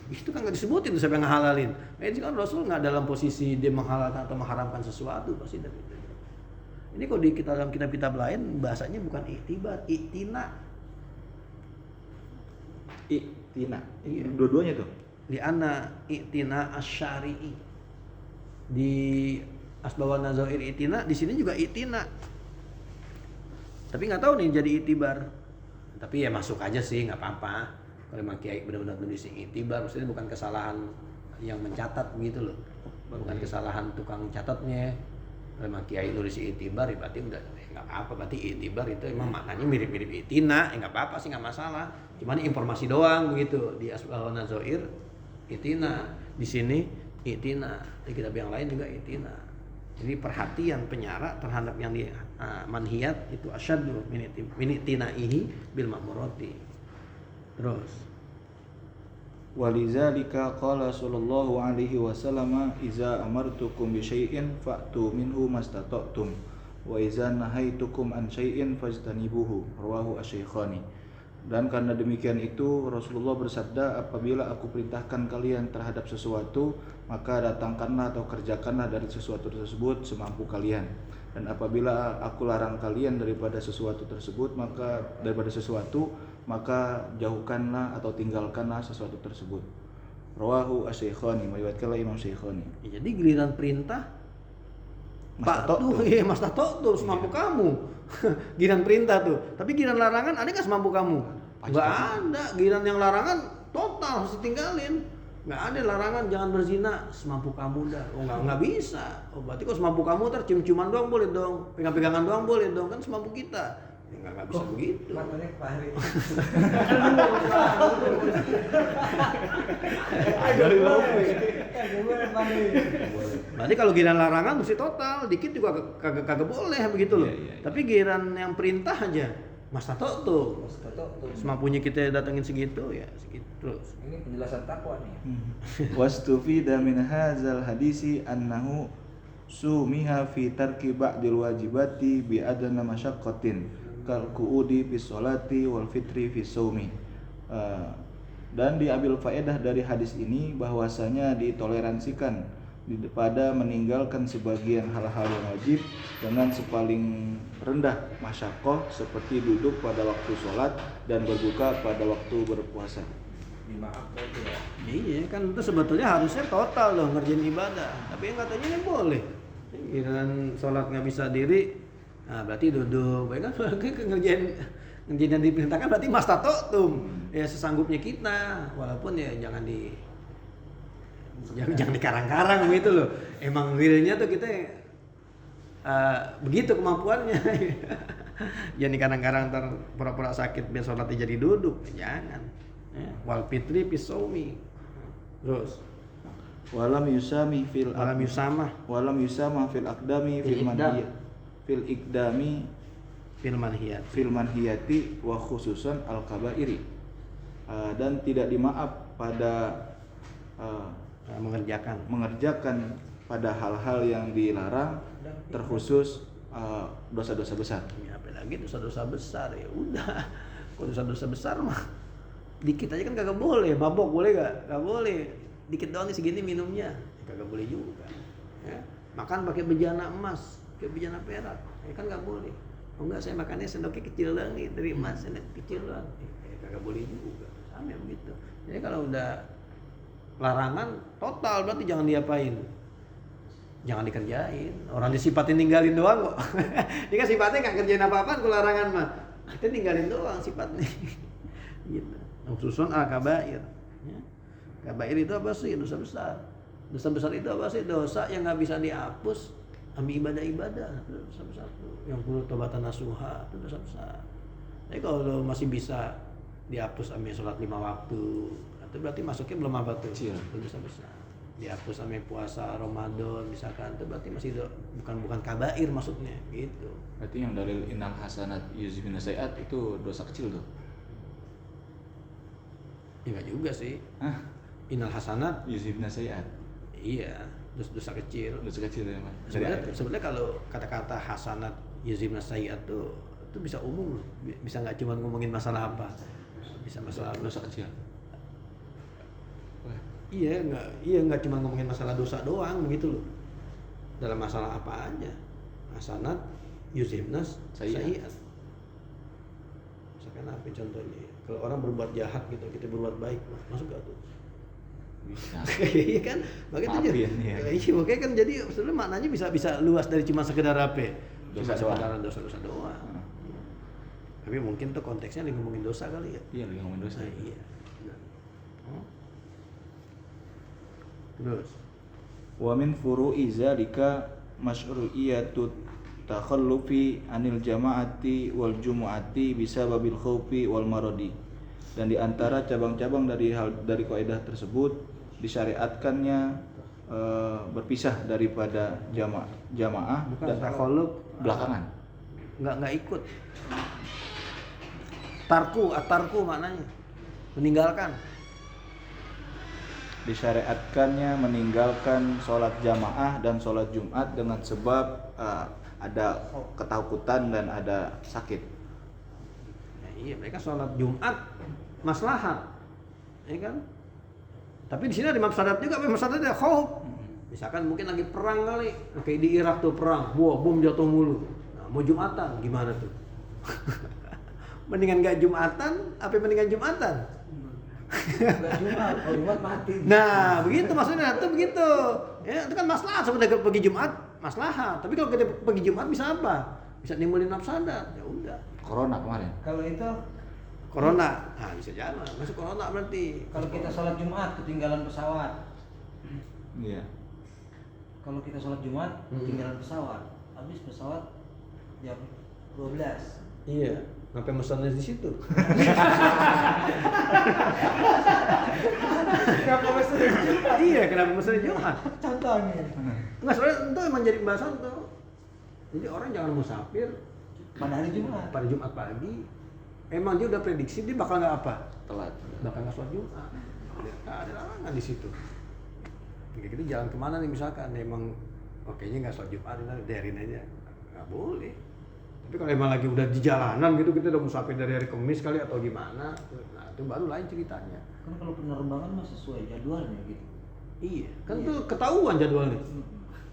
Itu kan nggak disebutin siapa yang ngehalalin. Itu kan Rasul nggak dalam posisi dia menghalalkan atau mengharamkan sesuatu, pasti dari itu. Ini kalau di dalam kitab-kitab lain bahasanya bukan iktibar, iktina. Iktina. Iya. Dua-duanya tuh. Li'anna i'tina asy-syari'i. Di Asbab Nazair i'tina, di sini juga i'tina. Tapi nggak tahu nih jadi itibar. Tapi ya masuk aja sih, nggak apa-apa. Kalau memang kiai benar-benar nulis itibar, maksudnya bukan kesalahan yang mencatat begitu loh. Bukan kesalahan tukang catatnya. Kalau memang kiai nulis itibar, ya berarti udah nggak apa-apa. Berarti itibar itu emang maknanya mirip-mirip i'tina, ya nggak apa-apa sih, nggak masalah. Cuman informasi doang begitu di Asbab Nazair. Itina, di sini itina, di kitab yang lain juga itina. Jadi perhatian penyara terhadap yang di manhiyat itu asyaddu min itinaihi bil ma'murati. Terus Walizalika qala sallallahu alaihi wasallam iza amartukum bi syai'in fa'tu minhu mastata'tum wa iza nahaitukum an syai'in fajtanibuhu rawahu asy-syaikhani. Dan karena demikian itu Rasulullah bersabda, apabila aku perintahkan kalian terhadap sesuatu, maka datangkanlah atau kerjakanlah dari sesuatu tersebut semampu kalian. Dan apabila aku larang kalian daripada sesuatu tersebut, maka jauhkanlah atau tinggalkanlah sesuatu tersebut. Rawahu asy-syaikhani, meriwayatkanlah Imam Syaikhani. jadi giliran perintah Mas Tato tuh semampu kamu. Giliran perintah tuh. Tapi giliran larangan ada nggak semampu kamu? Nggak ada. Giliran yang larangan total harus ditinggalin. Nggak ada larangan jangan berzina semampu kamu dah. Oh nggak bisa. Oh berarti kalau semampu kamu cium-ciuman doang boleh dong. Pegang-pegangan doang boleh dong. Kan semampu kita. Ya nggak bisa begitu. Matanya Pak Hari. Berarti kalau giliran larangan mesti total, dikit juga kagak boleh begitu loh. Iya. Tapi giliran yang perintah aja, Mas Tato tuh. Semampunya kita datengin segitu ya segitu terus. Ini penjelasan takwa nih. Wastufida min hadzal hadisi annahu sumiha fi tarki ba'dil wajibati bi adna masyaqqatin kal qu'udi fi sholati wal fitri fi shaumi. Dan diambil faedah dari hadis ini bahwasanya ditoleransikan pada meninggalkan sebagian hal-hal yang wajib dengan sepaling rendah masyaqqah seperti duduk pada waktu sholat dan berbuka pada waktu berpuasa. Dimaafkan itu ya. Iya kan itu sebetulnya harusnya total loh ngerjain ibadah. Tapi yang katanya ini boleh. Giliran sholat nggak bisa diri, nah berarti duduk. Baik kan ngerjain yang diperintahkan berarti mas tato tuh ya sesanggupnya kita. Walaupun ya jangan dikarang-karang gitu loh. Emang realnya tuh kita begitu kemampuannya. Jangan dikarang-karang ntar pura-pura sakit biar sholatnya jadi duduk. Jangan. Wal fitri pisaumi. Terus Walam yusama fil aqdami fil iqdami fil manhiyati wa khususan al kabairi. Dan tidak dimaaf pada mengerjakan pada hal-hal yang dilarang, terkhusus dosa-dosa besar. Ya, apalagi dosa-dosa besar ya udah. Kalau dosa-dosa besar mah dikit aja kan kagak boleh. Mabok boleh gak boleh. Dikit doang nih segini minumnya kagak boleh juga ya. Makan pakai bejana emas, pakai bejana perak ya kan gak boleh. Oh enggak, saya makannya sendoknya kecil doang nih dari emas, sendok kecil doang ya, kagak boleh juga. Sama begitu. Jadi kalau udah larangan total berarti jangan diapain, jangan dikerjain. Orang disipatin ninggalin doang kok. Dia kan sifatnya gak kerjain apa-apaan kalau larangan mah, kita ninggalin doang sifatnya. Gitu. Khususan al-kabair ya. Kabair itu apa sih? Dosa besar. Dosa besar itu apa sih? Dosa yang nggak bisa dihapus ambil ibadah-ibadah. Itu dosa besar tuh. Yang perlu tobatan nasuha itu dosa besar. Tapi kalau masih bisa dihapus ambil sholat 5 waktu, itu berarti masuknya belum apa tuh? Itu dosa besar. Dihapus ambil puasa Ramadan misalkan, itu berarti masih bukan kabair maksudnya gitu. Berarti yang dalil innal hasanat yuzhibun sayiat itu dosa kecil tuh. Ya enggak juga sih. Hah? Innal hasanat, Yuzhibna sayiat. iya, dosa kecil. Dosa kecil ya, Mas. Sebenarnya kalau kata-kata hasanat yuzhibna sayiat tuh itu bisa umum loh. Bisa nggak cuma ngomongin masalah apa. Bisa masalah dosa kecil. Iya nggak cuma ngomongin masalah dosa doang begitu loh. Dalam masalah apa aja. Hasanat yuzhibna sayiat. Misalkan apa contohnya? Kalau orang berbuat jahat gitu, kita berbuat baik, masuk gak tuh? Bisa. Iya kan? Makanya itu Maafin, ya. iya, makanya kan jadi sebenarnya maknanya bisa luas dari cuma sekedar apa? Dosa Cuma doang. sekedar dosa-dosa doang. Tapi mungkin tuh konteksnya lagi ngomongin dosa kali ya. Iya, lagi ngomongin dosa. Nah, iya. Terus Wa min furu'i zalika masyru'iyatut takhallufi anil jama'ati wal jumu'ati bisababil khaufi wal maradi. Dan di antara cabang-cabang dari kaidah tersebut disyariatkannya berpisah daripada jamaah bukan dan takhalluf belakangan. Nggak ikut. Tarku maknanya meninggalkan. Disyariatkannya meninggalkan sholat jamaah dan sholat Jumat dengan sebab ada ketakutan dan ada sakit. Ya, iya, mereka sholat Jumat maslahat, ya kan? Tapi di sini ada mafsadat juga, mafsadat ada khauf. Misalkan mungkin lagi perang kali, kayak di Irak tuh perang, wah bom jatuh mulu. Nah, mau Jumatan gimana tuh? Mendingan nggak Jumatan, apa mendingan Jumatan? Enggak Jumat, kalau Jumat mati. Nah, begitu maksudnya tuh begitu. Ya, itu kan maslahat sebenarnya pergi Jumat, maslahat. Tapi kalau kita pergi Jumat bisa apa? Bisa nimbulin mafsadat. Ya udah. Corona kemarin. Kalau itu Corona. Nah, bisa jalan. Masuk corona berarti. kalau kita sholat Jumat ketinggalan pesawat. Iya. Kalau kita sholat Jumat ketinggalan pesawat, habis pesawat jam 12. Iya. Ngapain mesennya di situ? Kenapa mesti Jumat? Iya, kenapa mesennya Jumat? Contohnya. Enggak, soalnya itu emang jadi pembahasan tuh. Jadi orang jangan musafir Pada hari Jumat. pada Jumat pagi. Emang dia udah prediksi dia bakal nggak apa? Telat. Bakal nggak sholat Jumat. Nggak ada larangan di situ. Kayak gitu jalan kemana nih misalkan emang kayaknya nggak sholat Jumat, darin aja. Nggak boleh. Tapi kalau emang lagi udah di jalanan gitu, kita udah musafir dari hari Kamis kali atau gimana, nah itu baru lain ceritanya. Kan kalau penerbangan mah sesuai jadwalnya gitu. Iya, kan tuh ketahuan jadwalnya.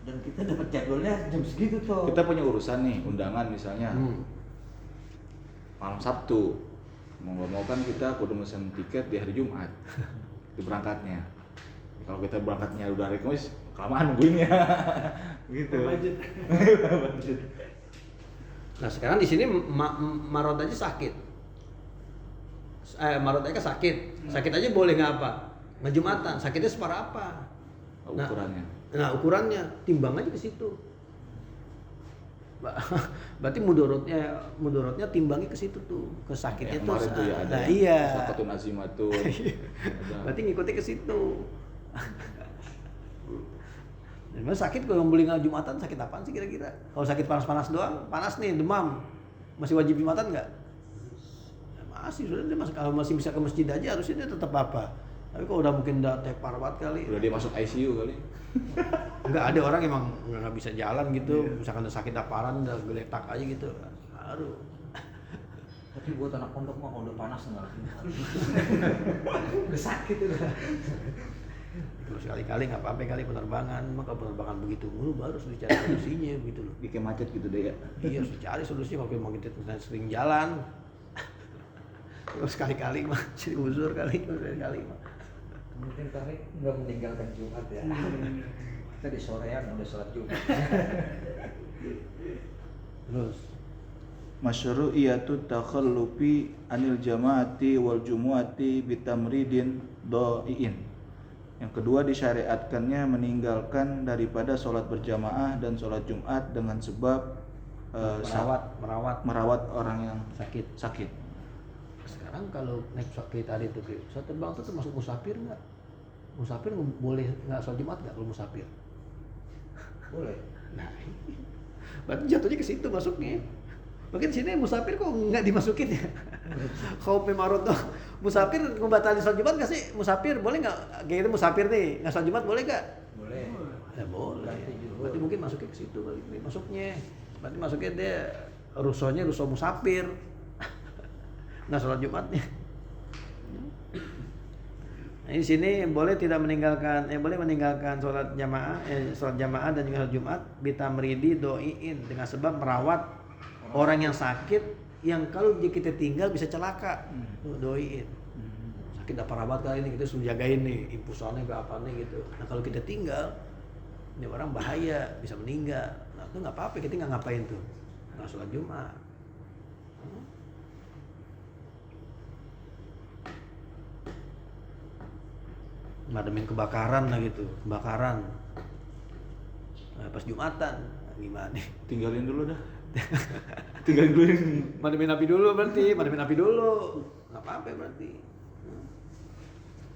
Dan kita dapat jadwalnya jam segitu tuh. Kita punya urusan nih, undangan misalnya malam Sabtu. Mau nggak mau kan kita kudu mesen tiket di hari Jumat. Itu berangkatnya. Kalau kita berangkatnya udah hari Kamis, kelamaan nungguinnya. Gitu. Budget. Nah sekarang di sini marot aja sakit. Marot aja sakit. Sakit aja boleh nggak apa? Nggak Jumatan. Sakitnya separah apa? Ukurannya. Nah ukurannya timbang aja ke situ. Berarti mudorotnya timbangnya ke situ tuh, ke sakitnya tuh. Kemarin tuh ya ada. Nah, iya. Sakotun azimatun. Berarti ngikutin ke situ. Memang sakit kalau beli Jumatan sakit apaan sih kira-kira? Kalau sakit panas-panas doang, panas nih demam, masih wajib Jumatan nggak? Ya masih, sudah dia kalau masih bisa ke masjid aja harusnya dia tetap apa? Tapi kalau udah mungkin udah parah banget kali. Udah dia masuk ICU kali. Enggak, ada orang emang nggak bisa jalan gitu, misalkan udah sakit parah udah geletak aja gitu. Aduh. Tapi buat anak pondok mah kalau udah panas nggak. Udah sakit udah. Kalau sekali-kali nggak apa-apa kali penerbangan, maka penerbangan begitu mulu baru harus dicari solusinya gitu loh. Bikin macet gitu deh ya. Iya, harus dicari solusinya kalau mau kita sering jalan. Kalau sekali-kali mah jadi uzur kali mah. Mungkin kali nggak meninggalkan Jumat ya. Kita di sorean udah sholat Jumat. Terus Masyru'iyatu takhallufi anil jama'ati wal jumu'ati bitamridin do'in. Yang kedua disyariatkannya meninggalkan daripada sholat berjamaah dan sholat Jumat dengan sebab merawat orang yang sakit. sekarang kalau naik pesawat tadi itu pesawat terbang itu termasuk musafir nggak? Musafir boleh nggak sholat Jumat nggak kalau musafir? Boleh. Nah, berarti jatuhnya ke situ masuknya. Mungkin sini musafir kok nggak dimasukin ya? Kau pemarot tuh Musafir membatalkan sholat Jumat nggak sih? Musafir boleh nggak? Kayak gitu musafir nih, nggak sholat Jumat boleh nggak? Boleh. Ya boleh. Ganti zuhur. Berarti mungkin masuknya ke situ balik nih masuknya. Berarti masuknya dia rusonya ruso musafir. Nggak sholat Jumatnya. Nah, di sini boleh tidak meninggalkan, boleh meninggalkan sholat jamaah dan juga sholat Jumat bitamridi doiin dengan sebab merawat orang yang sakit yang kalau kita tinggal bisa celaka. Doiin. Sakit apa rawat kali ini kita suruh jagain nih impusannya ke apa nih gitu. Nah kalau kita tinggal ini orang bahaya bisa meninggal. Nah itu nggak apa-apa kita nggak ngapain tuh nggak sholat Jumat. Madamin kebakaran lah gitu, kebakaran. Nah, pas Jumatan, gimana? Tinggalin dulu dah. Tinggalin dulu. Madamin api dulu berarti, madamin api dulu. Nggak apa-apa berarti.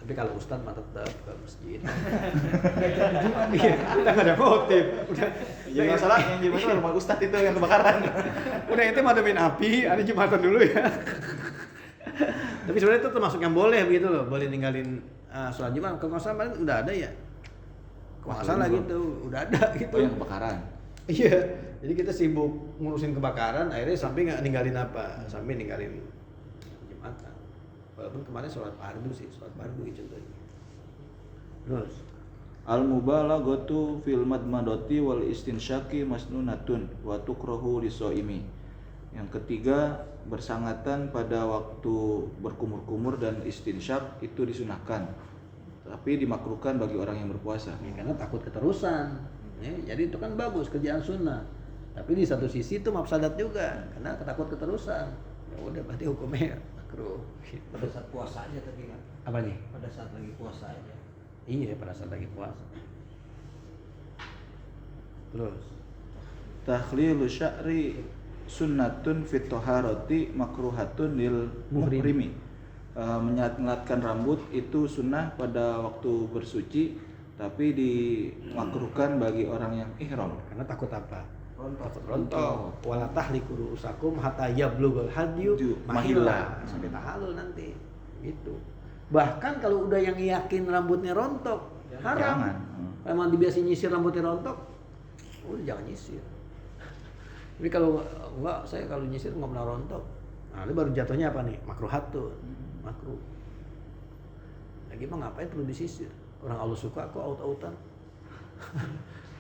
Tapi kalau Ustadz mah tetap ke masjid. Iya, udah nggak ada motif. Udah. Jadi masalah yang jadi masalah rumah Ustadz itu yang kebakaran. Udah itu madamin api, ada Jumatan dulu ya. Tapi sebenarnya itu termasuk yang boleh begitu loh, boleh ninggalin sholat Jumat. Kalau nggak salah udah ada ya. Kalau nggak salah gitu, udah ada gitu. Oh yang kebakaran. Iya, jadi kita sibuk ngurusin kebakaran, akhirnya sampai nggak ninggalin apa, sampai ninggalin Jumatan. Walaupun kemarin sholat fardu sih, sholat fardu contohnya. Terus Al-mubalaghatu fil madmadati wal istinsyaqi masnunatun wa tukrahu lisaimi. Yang ketiga, bersangatan pada waktu berkumur-kumur dan istinsyak itu disunahkan. Tapi dimakruhkan bagi orang yang berpuasa. ya, karena takut keterusan. Ya, jadi itu kan bagus kerjaan sunnah. Tapi di satu sisi itu mafsadat juga karena takut keterusan. Ya udah berarti hukumnya makruh. Pada saat puasa aja tapi kan. Apa nih? Pada saat lagi puasa aja. Iya, pada saat lagi puasa. Terus Takhlilu sya'ri sunnatun fit taharati makruhatun lil muhrimi. Menyalatkan rambut itu sunnah pada waktu bersuci, tapi dimakruhkan bagi orang yang ihram. karena takut apa? Rontok. Takut rontok. Wala tahliku ru'usakum hatta yablughal hadyu mahilla. Sampai tahalul nanti. Gitu. Bahkan kalau udah yang yakin rambutnya rontok, haram. Jangan. Emang dibiasain nyisir rambutnya rontok, udah jangan nyisir. Tapi kalau enggak, saya kalau nyisir nggak pernah rontok. Nah, ini baru jatuhnya apa nih? Makruhatun. Makruh. Lagi mah ngapain perlu disisir? Orang Allah suka kok aut-autan.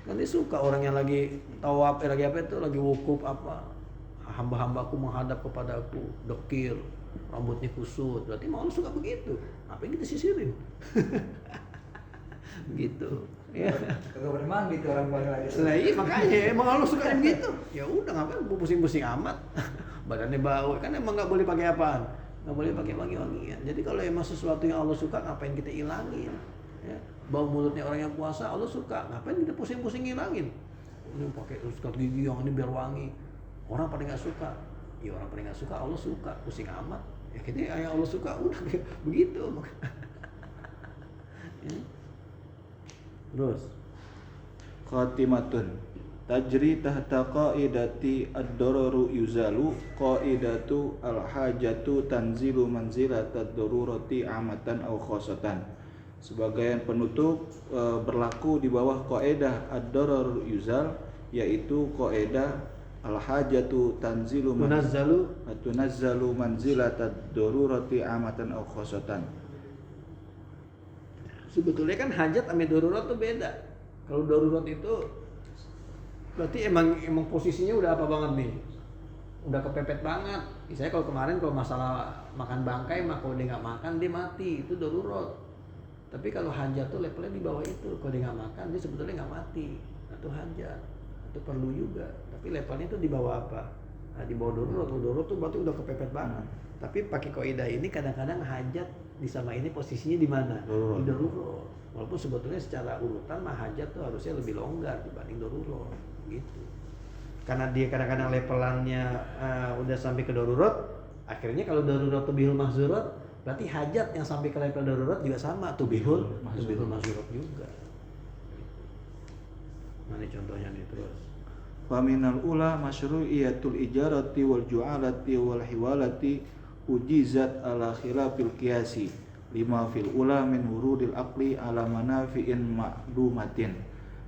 Nanti suka orang yang lagi tawaf, lagi apa itu, lagi wukuf apa? Hamba-hambaku menghadap kepadaku, dekir, rambutnya kusut. Berarti mau Allah suka begitu. Ngapain kita sisirin? Gitu. Ya. Kagak pernah mandi tuh orang balik lagi. Nah, iya makanya emang Allah suka begitu. Ya udah ngapain pusing-pusing amat. Badannya bau kan emang nggak boleh pakai apaan? Nggak boleh pakai wangi-wangian. Jadi kalau emang sesuatu yang Allah suka ngapain kita ilangin? Ya. Bau mulutnya orang yang puasa Allah suka, ngapain kita pusing-pusing ngilangin? Ini pakai sikat gigi yang ini biar wangi. Orang pada nggak suka. Ya orang pada nggak suka, Allah suka, pusing amat. Ya kita yang Allah suka udah begitu. Ya. Terus Khatimatun tajri tahta qaidati ad-dararu yuzalu qaidatu al-hajatu tanzilu manzilatad darurati amatan aw khosatan. Sebagian penutup berlaku di bawah kaidah ad-dararu yuzal, yaitu kaidah al-hajatu tanzilu tunazzalu manzilatad darurati amatan aw khosatan. sebetulnya kan hajat sama darurat tuh beda. Kalau darurat itu berarti emang posisinya udah apa banget nih, udah kepepet banget. Misalnya kalau kemarin kalau masalah makan bangkai mah kalau dia nggak makan dia mati, itu darurat. Tapi kalau hajat tuh levelnya di bawah itu, kalau dia nggak makan dia sebetulnya nggak mati, itu hajat, itu perlu juga. Tapi levelnya itu di bawah apa? Nah, di bawah darurat. Kalau darurat tuh berarti udah kepepet banget. Tapi pakai kaidah ini kadang-kadang hajat disama ini posisinya di mana? Di darurat. Walaupun sebetulnya secara urutan mah hajat tuh harusnya lebih longgar dibanding darurat, gitu. Karena dia kadang-kadang levelannya udah sampai ke darurat, akhirnya kalau darurat tubihul mahzurat, berarti hajat yang sampai ke level darurat juga sama tubihul mahzurat juga. Mana contohnya nih terus? Faminal ula masyru'iyatul ijarati wal ju'alati wal hiwalati ujizat ala khilafil qiyasi lima fil ula min wurudil aqli ala manafi'in ma'lumatin.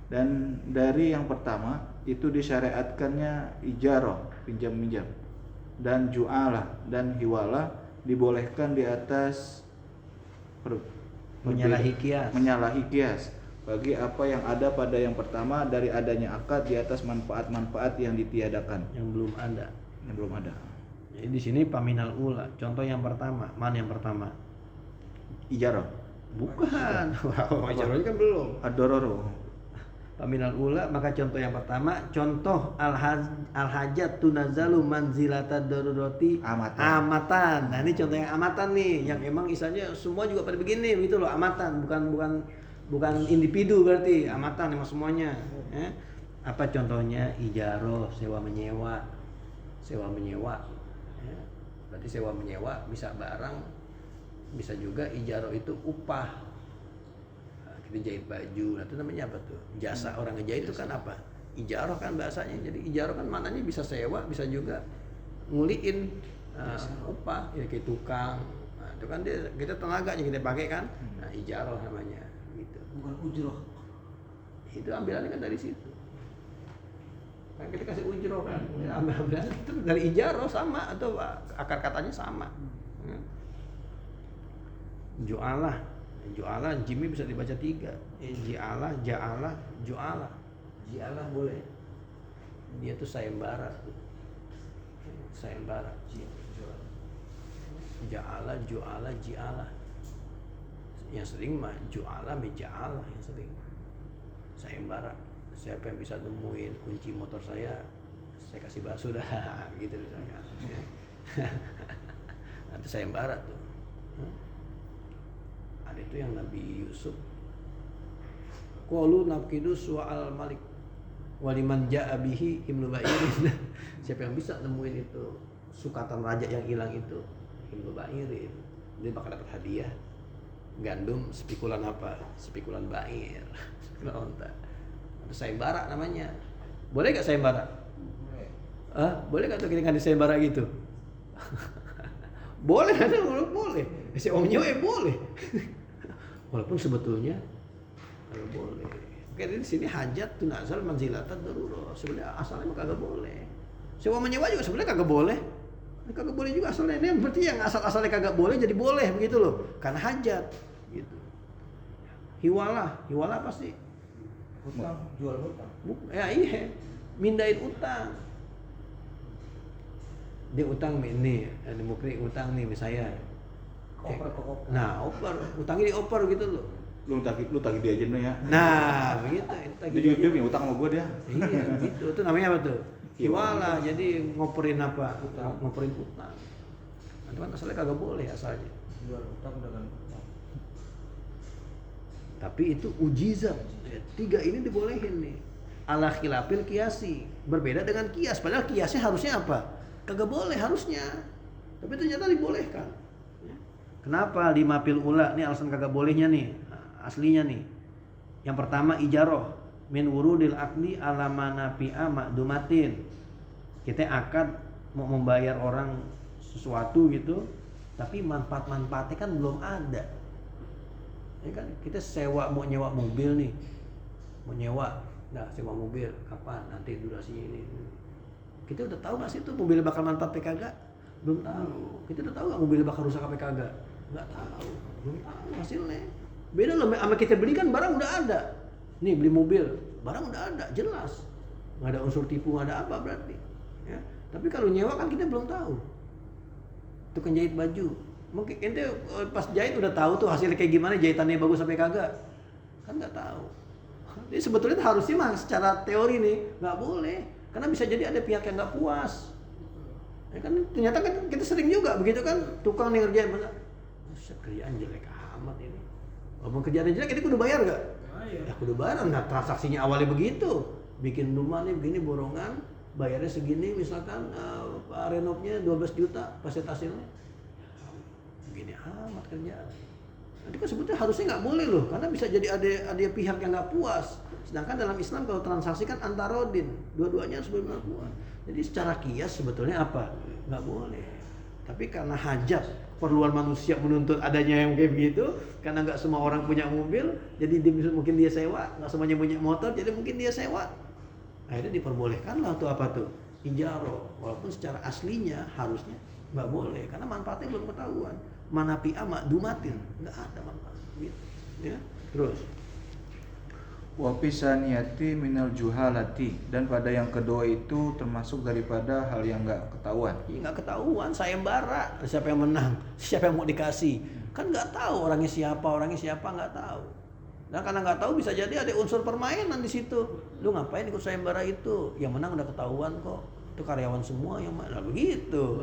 Dan dari yang pertama itu disyariatkannya ijarah, pinjam-minjam, dan ju'alah dan hiwalah dibolehkan di atas Menyalahi kias. bagi apa yang ada pada yang pertama dari adanya akad di atas manfaat-manfaat yang ditiadakan, yang belum ada. Jadi di sini paminal ula. Contoh yang pertama, mana yang pertama? Ijarah, Bukan. Wah, ijarahnya kan belum. ad-dararo. Paminal ula, maka contoh yang pertama, contoh al-hajat tunazalu manzilata darurati amatan. Nah, ini contoh yang amatan nih, yang emang istilahnya semua juga pada begini gitu loh, amatan, bukan individu berarti, amatan emang semuanya. Ya. Apa contohnya? Ijaroh, sewa menyewa. Ya. Berarti sewa menyewa bisa barang, bisa juga ijaroh itu upah. Kita jahit baju, nah itu namanya apa tuh? Jasa orang ngejahit itu kan apa? Ijarah kan bahasanya. Jadi ijarah kan maknanya bisa sewa, bisa juga nguliin upah, ya kayak tukang. Nah, itu kan dia kita tenaga yang kita pakai kan. Nah, ijarah namanya gitu. Bukan ujroh. Itu ambilannya kan dari situ. Kan kita kasih ujroh kan. Ambil itu dari ijarah sama atau akar katanya sama. Ju'alah, jimnya bisa dibaca 3. Ji'alah, ja'alah, ju'alah. Ji'alah boleh. Dia tuh sayembara. Ja'alah, ju'alah, ji'alah. Yang sering mah ju'alah, ja'alah yang sering. Sayembara. Siapa yang bisa nemuin kunci motor saya kasih bakso dah. Gitu misalnya. Itu sayembara tuh. Ada itu yang Nabi Yusuf qalu nafkidu su'al malik waliman ja'a bihi himlu ba'irin. Siapa yang bisa nemuin itu sukatan raja yang hilang itu, himlu ba'irin, dia bakal dapat hadiah gandum spikulan apa? Spikulan ba'ir. Spikulan onta. Itu sayembara namanya. Boleh gak sayembara? Boleh gak tuh kita ngadi sayembara gitu? Boleh, ada boleh. Si om nyewa boleh. Walaupun sebetulnya kalau boleh. Oke, di sini hajat tunazal manzilatan darurah. Sebenarnya asalnya kagak boleh. Sewa menyewa juga sebenarnya kagak boleh. Kagak boleh juga asalnya. Ini berarti yang asal-asalnya kagak boleh jadi boleh begitu loh. Karena hajat gitu. Hiwalah apa sih? Hutang, jual hutang. Ya iya. Mindahin utang. Dia utang nih, ada mukri utang nih saya. Oper. Nah, utangnya dioper gitu loh. Lu tagih dia aja nih ya. Nah, begitu. Dia punya utang sama gua dia. Iya, gitu. Itu namanya apa tuh? Hiwala. Jadi ngoperin apa? Ngoperin utang. Nah, cuman asalnya kagak boleh asalnya. Jual hutang dengan hutang. Tapi itu ujizat. 3 ini dibolehin nih. Ala khilafil qiyasi. Berbeda dengan kias. Padahal kiasnya harusnya apa? Kagak boleh harusnya. Tapi ternyata dibolehkan. Kenapa 5 fil ula? Ini alasan kagak bolehnya nih. Aslinya nih. Yang pertama ijaroh min wurudil aqli ala manafi'a ma'dumatin. Kita akad mau membayar orang sesuatu gitu, tapi manfaat-manfaatnya kan belum ada. Ya kan kita mau nyewa mobil nih. Mau nyewa. Nah, sewa mobil kapan? Nanti durasinya ini. Kita udah tahu nggak sih tuh mobil bakal manfaat kagak? Belum tahu. Kita udah tahu nggak mobil bakal rusak apa kagak? Nggak tahu. Belum tahu hasilnya. Beda loh sama kita beli kan barang udah ada. Nih beli mobil, barang udah ada, jelas. Nggak ada unsur tipu, nggak ada apa berarti. Ya. Tapi kalau nyewa kan kita belum tahu. Tukang jahit baju, mungkin ente pas jahit udah tahu tuh hasilnya kayak gimana, jahitannya bagus sampai kagak? Kan nggak tahu. Jadi sebetulnya harusnya mah secara teori nih nggak boleh. Karena bisa jadi ada pihak yang nggak puas. Ya kan ternyata kan kita sering juga begitu kan, tukang nih ngerjain bener. Kerjaan jelek amat ini. Walaupun kerjaan jelek ini kudu bayar gak? Ya kudu bayar. Nah transaksinya awalnya begitu. Bikin rumah nih begini borongan, bayarnya segini misalkan renovnya 12 juta persentasilnya. Begini amat kerjaan. Nanti kan sebetulnya harusnya nggak boleh loh, karena bisa jadi ada pihak yang nggak puas. Sedangkan dalam Islam kalau transaksi kan antarodin, dua-duanya harus benar-benar puas. Jadi secara kias sebetulnya apa? Nggak boleh. Tapi karena hajat, perluan manusia menuntut adanya yang kayak begitu, karena nggak semua orang punya mobil, jadi mungkin dia sewa, nggak semuanya punya motor, jadi mungkin dia sewa. Akhirnya diperbolehkanlah tuh apa tuh? Ijaro, walaupun secara aslinya harusnya nggak boleh, karena manfaatnya belum ketahuan. Manapi ama dumatin, nggak ada manfaat. Gitu. Ya, terus. Wa pisaniyati minal juhalati, dan pada yang kedua itu termasuk daripada hal yang enggak ketahuan. Ya nggak ketahuan, sayembara, siapa yang menang, siapa yang mau dikasih, kan nggak tahu orangnya siapa nggak tahu. Dan karena nggak tahu bisa jadi ada unsur permainan di situ. Lu ngapain ikut sayembara itu? Yang menang udah ketahuan kok. Itu karyawan semua yang mana begitu.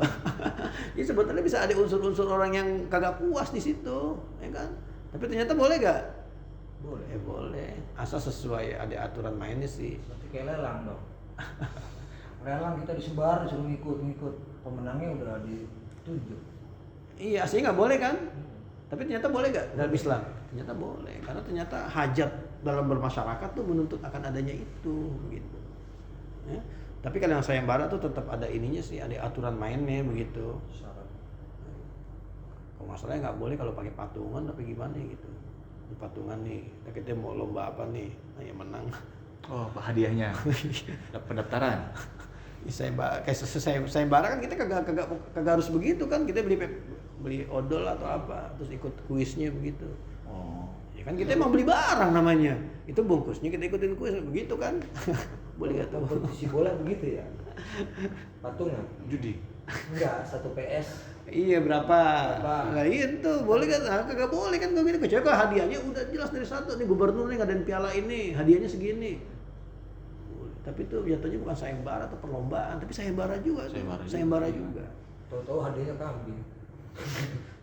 Jadi sebetulnya bisa ada unsur-unsur orang yang kagak puas di situ, ya kan? Tapi ternyata boleh gak? Boleh. Boleh. Asal sesuai ada aturan mainnya sih. Berarti kayak lelang dong. Lelang kita disebar, disuruh ngikut. Pemenangnya udah ditunjuk. Iya, aslinya nggak boleh kan? Tapi ternyata boleh gak dalam Islam? Ternyata boleh, karena ternyata hajat dalam bermasyarakat tuh menuntut akan adanya itu, gitu. Ya. Tapi kalau yang sayembara tuh tetap ada ininya sih, ada aturan mainnya begitu. Syarat. Kalau masalahnya nggak boleh kalau pakai patungan, tapi gimana gitu? Di patungan nih, kita mau lomba apa nih? Nah, yang menang. Oh, hadiahnya. Pendaftaran. Sayembara kan kita kagak harus begitu kan, kita beli odol atau apa, terus ikut kuisnya begitu. Oh. Ya kan kita emang beli barang namanya, itu bungkusnya kita ikutin kuis begitu kan. Boleh gak tuh? Kompetisi bola begitu ya? Patungan? Judi. Enggak, 1 PS. Iya berapa? Berapa? Nah itu boleh kan? Nah, kagak boleh kan begitu. Kecuali kalau hadiahnya udah jelas dari satu nih, gubernur nih ngadain piala ini, hadiahnya segini. Tapi itu jatuhnya bukan sayembara atau perlombaan, tapi sayembara juga. Sayembara juga. Tahu-tahu hadiahnya kambing.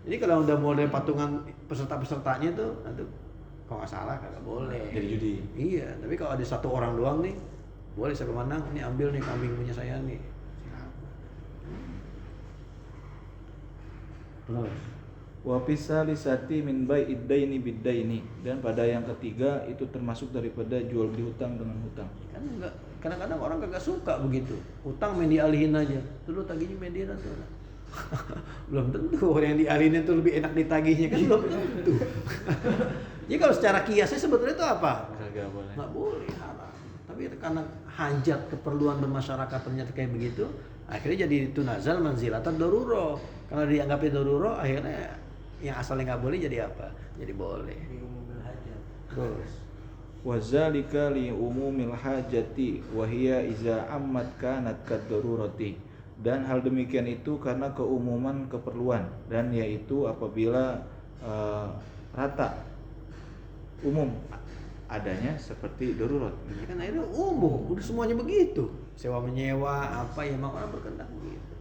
Jadi kalau udah mulai patungan peserta-pesertanya tuh, itu kalau nggak salah kagak boleh. Jadi judi. Iya, tapi kalau ada satu orang doang nih, boleh siapa menang, ini ambil nih kambing punya saya nih. Terus. Wa pisalisati min bai'id daini bid-daini, dan pada yang ketiga itu termasuk daripada jual beli hutang dengan hutang. Kan enggak, kadang-kadang orang kagak suka begitu. Hutang main dialihin aja. Dulu tagihnya median tuh. Belum tentu orang yang dialihin itu lebih enak ditagihnya kan belum tentu. Jadi kalau secara kiasnya sebetulnya itu apa? Kagak boleh. Nggak boleh, haram. Tapi karena hajat keperluan bermasyarakat ternyata kayak begitu, akhirnya jadi tunazal manzilatan daruro. Karena dianggapnya daruro, akhirnya yang asalnya nggak boleh jadi apa? Jadi boleh. Di mobil hajat. Terus. Wa zalika li umumil hajati wa hiya iza ammat kanat kaddarurati. Dan hal demikian itu karena keumuman keperluan, dan yaitu apabila rata umum adanya seperti darurat. Ya kan akhirnya umum, udah semuanya begitu. Sewa menyewa apa ya emang orang berkehendak begitu.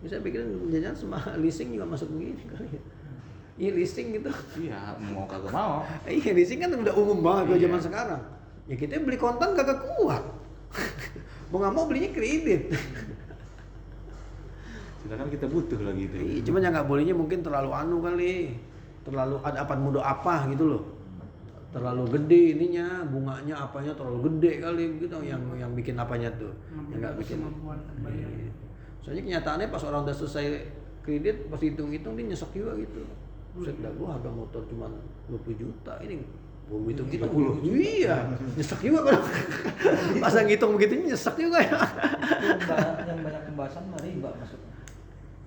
Bisa pikirin jajan semua leasing juga masuk begini kali ya. Iya leasing gitu. Iya, mau kagak mau. Iya leasing kan udah umum banget Iya. zaman sekarang. Ya kita beli kontan kagak kuat. Mau nggak mau belinya kredit. Sedangkan kita butuh lagi itu. Iya, cuman yang nggak bolehnya mungkin terlalu kali, terlalu ada apa muda apa gitu loh. Terlalu gede ininya, bunganya apanya terlalu gede kali begitu yang bikin apanya tuh. Yang nggak bikin. Iya. Soalnya kenyataannya pas orang udah selesai kredit, pas hitung-hitung dia nyesek juga gitu. Buset dah gua harga motor cuma 20 juta, ini gua hitung-hitung 30. Iya, nyesek juga kalau pas ngitung begitu nyesek juga ya. Yang banyak pembahasan mah riba maksudnya.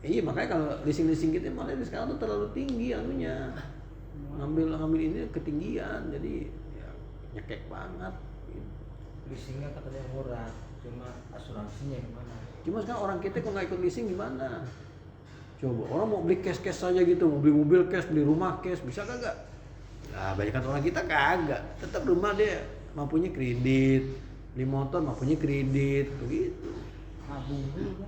Iya makanya kalau leasing kita malah sekarang tuh terlalu tinggi anunya, ngambil ini ketinggian, jadi ya, nyekek banget. Leasingnya katanya murah, cuma asuransinya gimana? Cuma sekarang orang kita kok nggak ikut leasing gimana? Coba orang mau beli cash saja gitu, mau beli mobil cash, beli rumah cash, bisa kagak? Nah banyak kan orang kita kagak, tetap rumah dia mampunya kredit, beli motor mampunya kredit, begitu. Nabung dulu.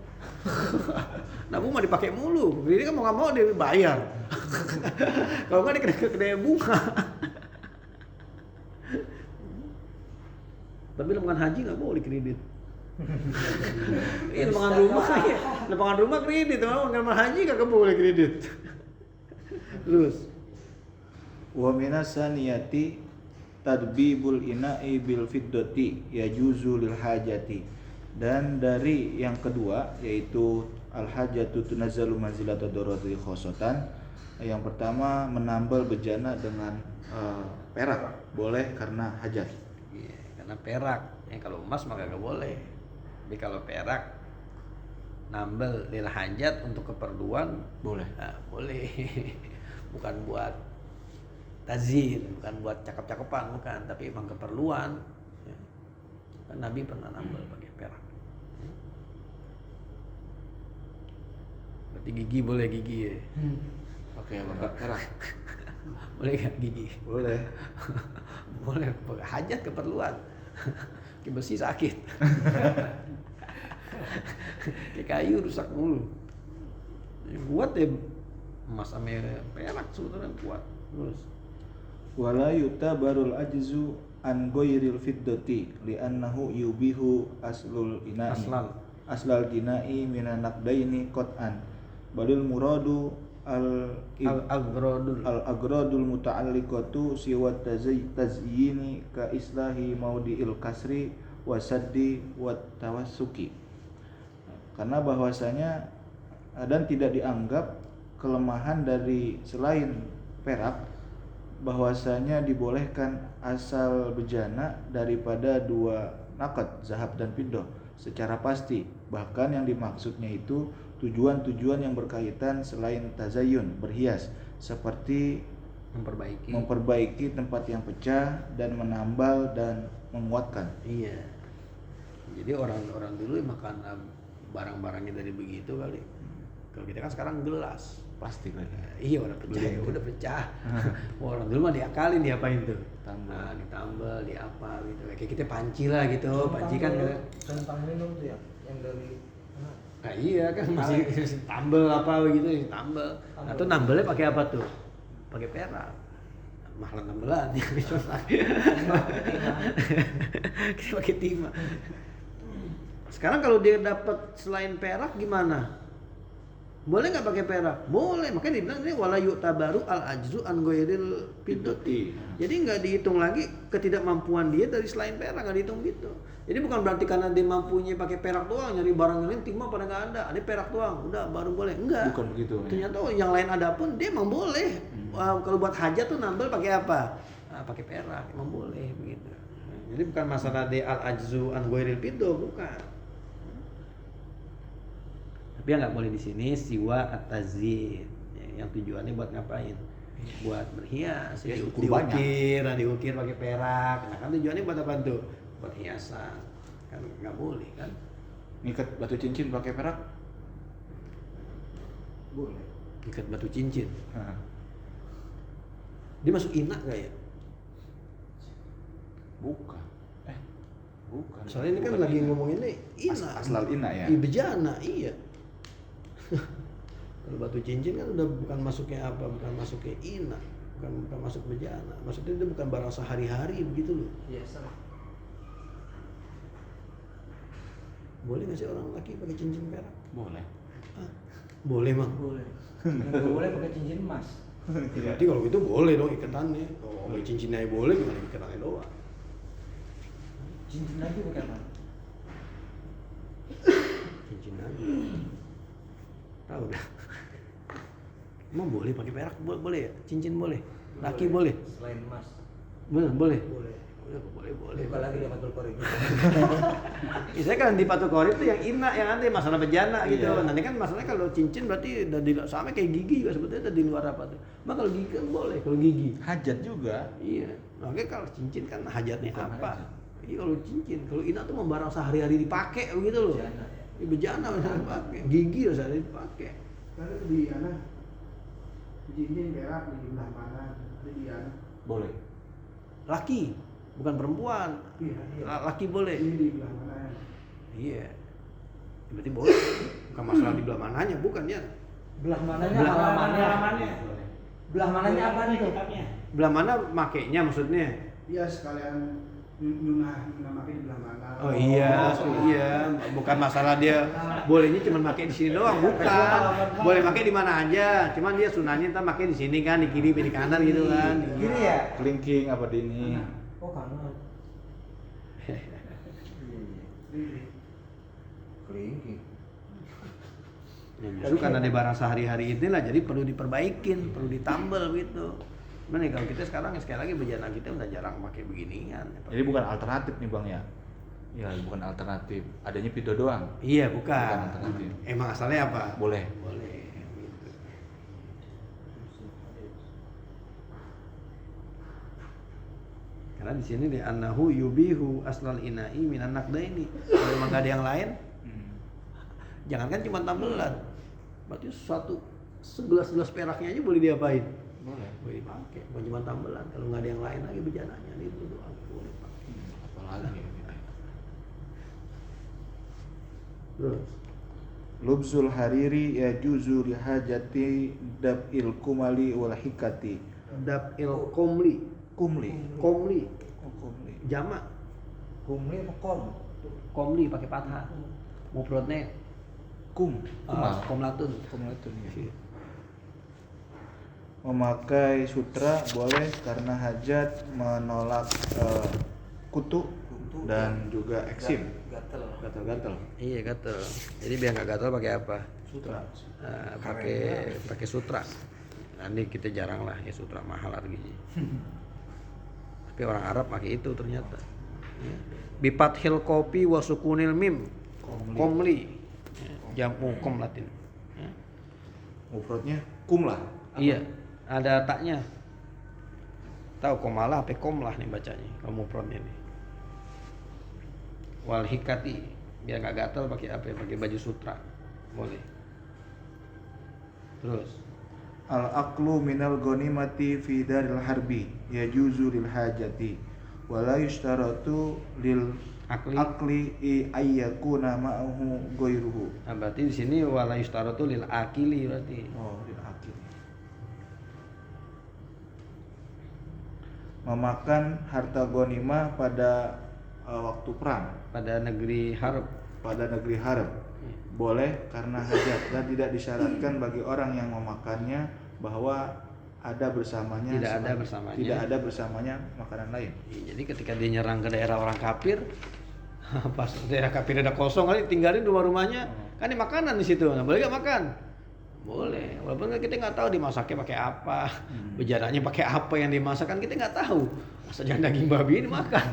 Nabung mah dipakai mulu, kredit kan mau nggak mau dia bayar. Kalau nggak dikena bunga. Tapi lemangan haji nggak boleh kredit. Iya lemangan rumah ya, lemangan rumah kredit, lemangan haji nggak boleh kredit. Terus, Wa minasaniyati tadbibul ina'i bil fiddati yajuzu lil hajati. Dan dari yang kedua yaitu al-hajatu tunazzalu manzilata darurati khosotan. Yang pertama menambal bejana dengan perak, boleh karena hajat. Iya, karena perak. Kalau emas maka gak boleh. Tapi kalau perak nambel lil hajat untuk keperluan Boleh. nah, boleh. Bukan buat tazin, bukan buat cakep-cakepan, bukan, tapi emang keperluan. Ya. Kan Nabi pernah nambel pakai perak. Berarti gigi boleh gigi ya. Oke, pakai perak. Boleh gak gigi? Boleh. Boleh, pakai hajat keperluan. Bersih sakit. Kayak kayu rusak mulu. Kuat ya emas sama perak sebetulnya kuat. Terus Wala yutabarul ajzu an ghairil fiddati li'annahu yubihu aslul ina'i. Aslal gina'i minan naqdaini qat'an. Balil muradu al-agradul muta'alliqatu siwat tazyini ka islahi maudi'il kasri wasaddi wat tawassuki. Karena bahwasanya dan tidak dianggap kelemahan dari selain perak bahwasanya dibolehkan asal bejana daripada dua nakad zahab dan fiddah secara pasti. Bahkan yang dimaksudnya itu tujuan-tujuan yang berkaitan selain tazayyun, berhias, seperti memperbaiki tempat yang pecah dan menambal dan menguatkan. iya. Jadi orang-orang dulu makan barang-barangnya dari begitu kali. Kalau kita kan sekarang gelas. Plastik lagi. Iya udah pecah, ya udah pecah. Orang dulu mah diakalin diapain tuh? Tambal. Nah, ditambal, diapa gitu. Kayak kita panci lah gitu. Panci kan centang minum tuh ya yang dari nah iya kan masih tambel apa gitu, tambel. Nah tuh nambelnya pakai apa tuh? Pakai perak. Mahal nambelan ya. Kita pakai timah. Sekarang kalau dia dapat selain perak gimana? Boleh nggak pakai perak? Boleh, makanya dibilang ini wala yu'tabaru al ajzu an ghairil fiddati. Jadi nggak dihitung lagi ketidakmampuan dia dari selain perak, nggak dihitung gitu. Jadi bukan berarti karena dia mampunya pakai perak doang, nyari barang yang lain timah pada nggak ada, ada perak doang, udah baru boleh. Enggak. Bukan begitu. Ternyata yang lain ada pun dia emang boleh. Kalau buat hajat tuh nambel pakai apa? Nah, pakai perak, emang boleh begitu. Jadi bukan masalah dia al ajzu an ghairil fiddati, bukan. Tapi yang nggak boleh di sini siwa at-tazyin, yang tujuannya buat ngapain? Buat berhias, Ya, diukir pakai perak. Nah kan tujuannya buat apa tuh? Buat hiasan. Kan nggak boleh kan? Ngikat batu cincin pakai perak? boleh. Ikat batu cincin. Hah. Dia masuk inak nggak ya? Bukan. Bukan. Soalnya ini kan Bukan lagi ina. ngomonginnya inak. Aslal ina ya. Bejana, iya. Kalau batu cincin kan udah bukan masuknya apa, bukan masuknya ina, bukan masuk bejana. Maksudnya itu bukan barang sehari-hari begitu loh. Biasa. Boleh nggak sih orang laki pakai cincin perak? Boleh. Ah, boleh mang. Boleh. Nggak boleh pakai cincin emas. Berarti kalau gitu boleh dong ikatannya. Kalau pakai cincinnya boleh, gimana ikatannya doang? Cincin lagi pakai apa? Cincin aja. Tahu dah. Emang boleh pakai perak? Boleh ya? Cincin boleh? Laki boleh? Selain emas. Bener boleh? Boleh. Boleh. Buka lagi dia patul korek. Biasanya kan di patok korek itu yang ina, yang nanti masalah bejana gitu. Iya. Nanti kan masalahnya kalau cincin berarti udah sama kayak gigi juga sebetulnya udah di luar apa tuh. Mak kalau gigi kan boleh, kalau gigi. Hajat juga. Iya. Makanya kalau cincin kan hajatnya Bukan apa? hajat. Iya kalau cincin, kalau ina tuh mau barang sehari-hari dipakai begitu loh. Bejana, ya. Ya, bejana misalnya dipakai, gigi lah sehari dipakai. Kalau di anak cincin perak di belah mana? Di anak Boleh. Laki, bukan perempuan. iya. Laki boleh. Ini di belah mana? Iya. Berarti boleh. Bukan masalah di belah mananya, bukan ya. Belah mananya Belah halamannya. Belah mananya apa nih tuh? Belah mana makainya maksudnya? Dia sekalian nyunah pakai di belah mana? Oh iya, bukan masalah dia bolehnya cuma pakai di sini doang, bukan. Boleh pakai di mana aja, cuman dia sunahnya entar pakai di sini kan, di kiri, di kanan gitu kan. Kiri ya? Kelingking apa di ini? Oh kanan. Kelingking. Ya, justru karena di barang sehari-hari inilah jadi perlu diperbaikin, perlu ditambal gitu. Cuman nih kalau kita sekarang sekali lagi bejana kita udah jarang pakai beginian. Jadi bukan alternatif nih Bang ya? Ya bukan alternatif, adanya video doang. Iya Bukan bukan. alternatif. Emang asalnya apa? Boleh. Boleh. Gitu. Karena di sini di annahu yubihu aslal inai minan naqdaini. Kalau emang gak ada yang lain, jangankan cuma tambelan. Berarti segelas peraknya aja boleh diapain? Boleh dipakai, bukan cuma tambelan. Kalau nggak ada yang lain lagi bejananya itu doang boleh pakai. Apalagi ya. Terus Lubzul hariri yajuzu lihajati dab'il kumali wal hikati. dab'il komli, Kumli. komli, Oh, kumli. jamak Kumli apa kom? komli pakai fathah. Mufradnya Kumal. komlatun. Kumlatun ya. Memakai sutra boleh karena hajat, menolak kutu dan juga eksim. Gatel. Gatal-gatal. Iya gatal. Jadi biar nggak gatal pakai apa? Sutra. Pakai sutra. Nanti kita jarang lah ya sutra mahal harganya. Tapi orang Arab pakai itu ternyata. Ya. Bifathil kopi wa sukunil mim. Komli. Ya, jamu komlatin. Ya. Mufradnya kumlah. Iya, ada taknya. Tahu komalah apa komlah nih bacanya kalau mufradnya nih. Wal hikati biar nggak gatal pakai apa ya? Pakai baju sutra. Boleh. Terus Al aqlu minal ghanimati fi daril harbi yajuzu lil hajati wa la yushtaratu lil akli. ayyakuna ma'ahu ghairuhu. Nah, berarti di sini wala yustaratu lil akili berarti. Oh, lil akil. Memakan harta ghanimah pada waktu perang Pada negeri harb. pada negeri harb boleh karena hajat dan tidak disyaratkan bagi orang yang memakannya bahwa ada bersamanya tidak ada bersamanya makanan lain. Jadi ketika dia nyerang ke daerah orang kafir, pas daerah kafir ada kosong kali tinggalin rumah-rumahnya, kan ini makanan di situ. Nah, boleh gak makan? Boleh. Walaupun kita nggak tahu dimasaknya pakai apa, bejananya pakai apa yang dimasak kan kita nggak tahu. Asal jangan daging babi ini makan.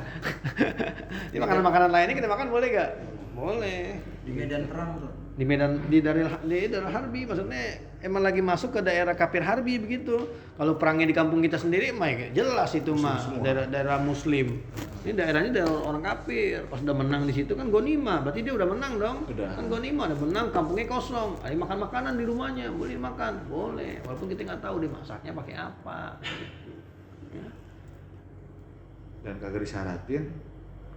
Ini makanan-makanan lainnya kita makan boleh gak? Boleh. Di medan perang tuh. Di daerah Harbi maksudnya emang lagi masuk ke daerah kafir Harbi begitu. Kalau perangnya di kampung kita sendiri mah jelas itu mah daerah muslim. Ini daerahnya daerah orang kafir. Pas udah menang di situ kan ghanimah, berarti dia udah menang dong. Udah. Kan ghanimah udah menang, kampungnya kosong. Ada makan makanan di rumahnya, boleh makan, boleh. Walaupun kita nggak tahu dimasaknya pakai apa. Ya. Dan kagak disyaratin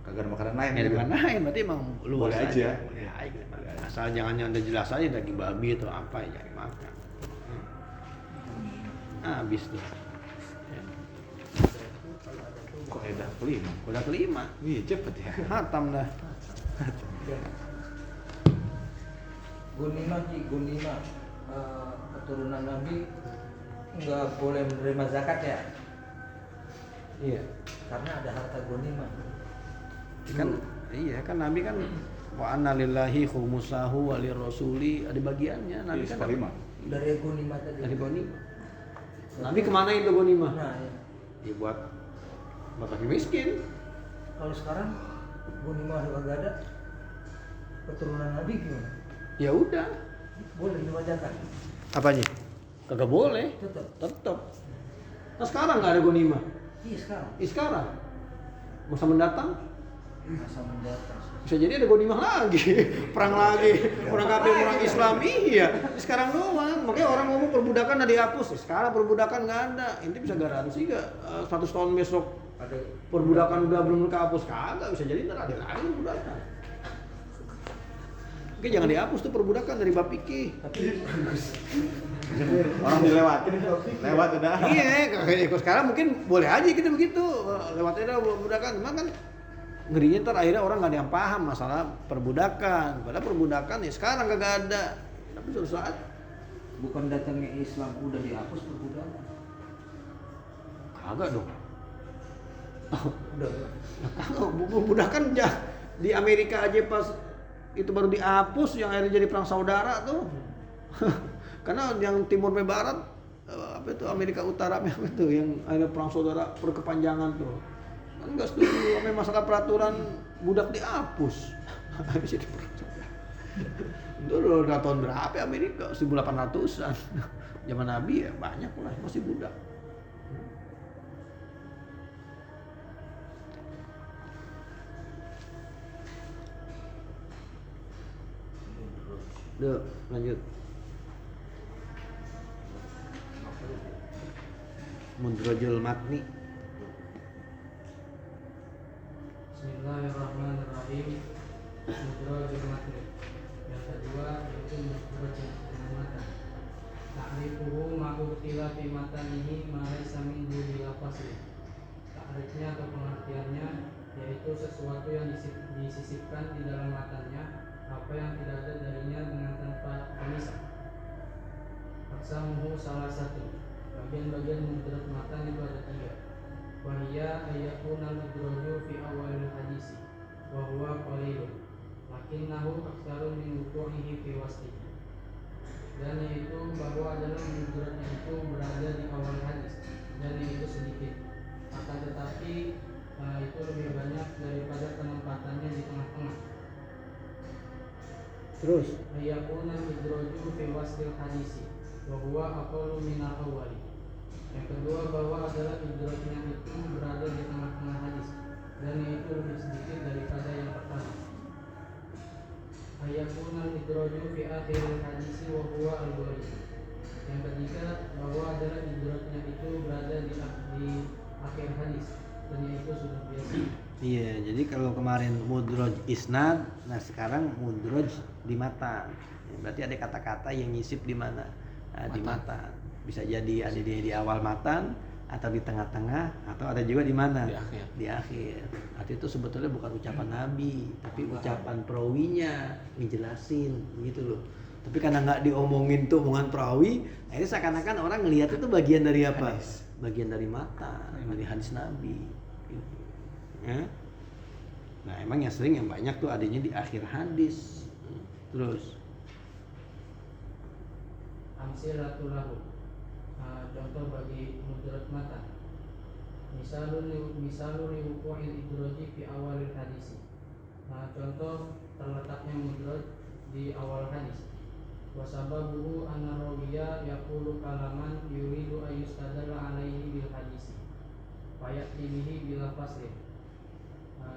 kagak ada makanan lain Ada gitu. makanan lain, berarti emang luas Boleh aja. Boleh aja. Asal jangan yang udah jelas aja daging babi atau apa ya jangan makan. Habis tuh. Ya. Kok edah kelima? Udah kelima. Iya cepet ya. Hatam dah. Gunima keturunan Nabi nggak boleh menerima zakat ya, Iya. karena ada harta gunima. Kan iya kan Nabi kan wa anna lillahi khumusahu wa lirrasuli ada bagiannya Nabi kan Seperlima. Dari gunima tadi. dari ghanimah. Nabi kemana itu ghanimah? Nah, ya. Ya buat lagi miskin. Kalau sekarang gunima nggak ada, keturunan Nabi gimana? Ya udah. Boleh menerima zakat? Apanya? Kagak boleh. Tetap. Nah sekarang nggak ada ghanimah. Iya sekarang. Sekarang masa mendatang Masa mendatang. bisa jadi ada ghanimah lagi, perang lagi, orang kafir, orang Islam, iya. Sekarang doang, makanya orang ngomong perbudakan udah dihapus. Sekarang perbudakan nggak ada, ini bisa garansi nggak 100 tahun besok Ada perbudakan udah belum kehapus? Kagak, bisa jadi ntar ada lagi perbudakan. Oke, jangan dihapus tuh perbudakan dari bab fikih. Orang dilewatin, lewat udah. Iya, kalau sekarang mungkin boleh aja kita begitu, lewatnya udah perbudakan, cuma kan ngerinya ntar akhirnya orang nggak ada yang paham masalah perbudakan. Padahal perbudakan ya sekarang kagak ada. Tapi suatu saat bukan datangnya Islam udah dihapus perbudakan. kagak dong. Udah. Kagak, perbudakan di Amerika aja pas itu baru dihapus yang akhirnya jadi perang saudara tuh. Karena yang timur sampai barat apa itu Amerika Utara apa itu yang ada perang saudara berkepanjangan tuh. Kan enggak setuju sama masalah peraturan budak dihapus. Habis itu perang saudara. Itu udah tahun berapa Amerika? 1800-an. Zaman Nabi ya banyak lah masih budak. Duh, lanjut. Mudrajul matni. Bismillahirrahmanirrahim. Mudrajul matni. Yang kedua yaitu mudrajul dengan matan. Ta'rifuhu ma'ubtila fi matanihi ma laysa min duni lafazih. Ta'rifnya atau pengertiannya yaitu sesuatu yang disisipkan di dalam matannya, apa yang tidak ada darinya dengan tanpa pemisah. Aqsamuhu salah satu. Bagian-bagian mudraj matan itu ada 3. Wahia ayakuna mudraju fi awalil hadisi wa huwa qalilun lakinnahu aktsarun min wuqu'ihi fi waslihi. Dan yaitu bahwa dalam mudrajnya itu berada di awal hadis dan itu sedikit, akan tetapi itu lebih banyak daripada penempatannya di tengah-tengah. Terus Ayakuna mudraju fi waslil hadisi wa huwa aqallu min al-awwali. Yang kedua bahwa adalah mudrajnya itu berada di tengah-tengah hadis dan itu lebih sedikit daripada yang pertama. Ayakuna mudraju fi akhiril hadisi wa huwa al-gharib. Yang ketiga bahwa adalah mudrajnya itu berada di akhir hadis dan itu sudah biasa. iya, jadi kalau kemarin mudraj isnad, nah sekarang mudraj di matan. Ya, berarti ada kata-kata yang nyisip di mana? Nah, di matan. Bisa jadi ada di awal matan atau di tengah-tengah atau ada juga di mana? Di akhir. Di akhir. Arti itu sebetulnya bukan ucapan Nabi, tapi ucapan perawinya ngejelasin gitu loh. Tapi karena nggak diomongin tuh omongan perawi, akhirnya seakan-akan orang ngelihat itu bagian dari apa? Bagian dari matan, dari hadis Nabi. Gitu. Ya? Nah emang yang sering yang banyak tuh adanya di akhir hadis. Terus Amsilatul lahu. Contoh bagi mudraj matan. Misalun liwuqu'il idraji fi awalil hadisi. Contoh terletaknya mudraj di awal hadis. Wa sababuhu anna rawiya yaqulu kalaman yuridu ayyustadalla alaihi bil hadisi. Fayati bihi bila faslin.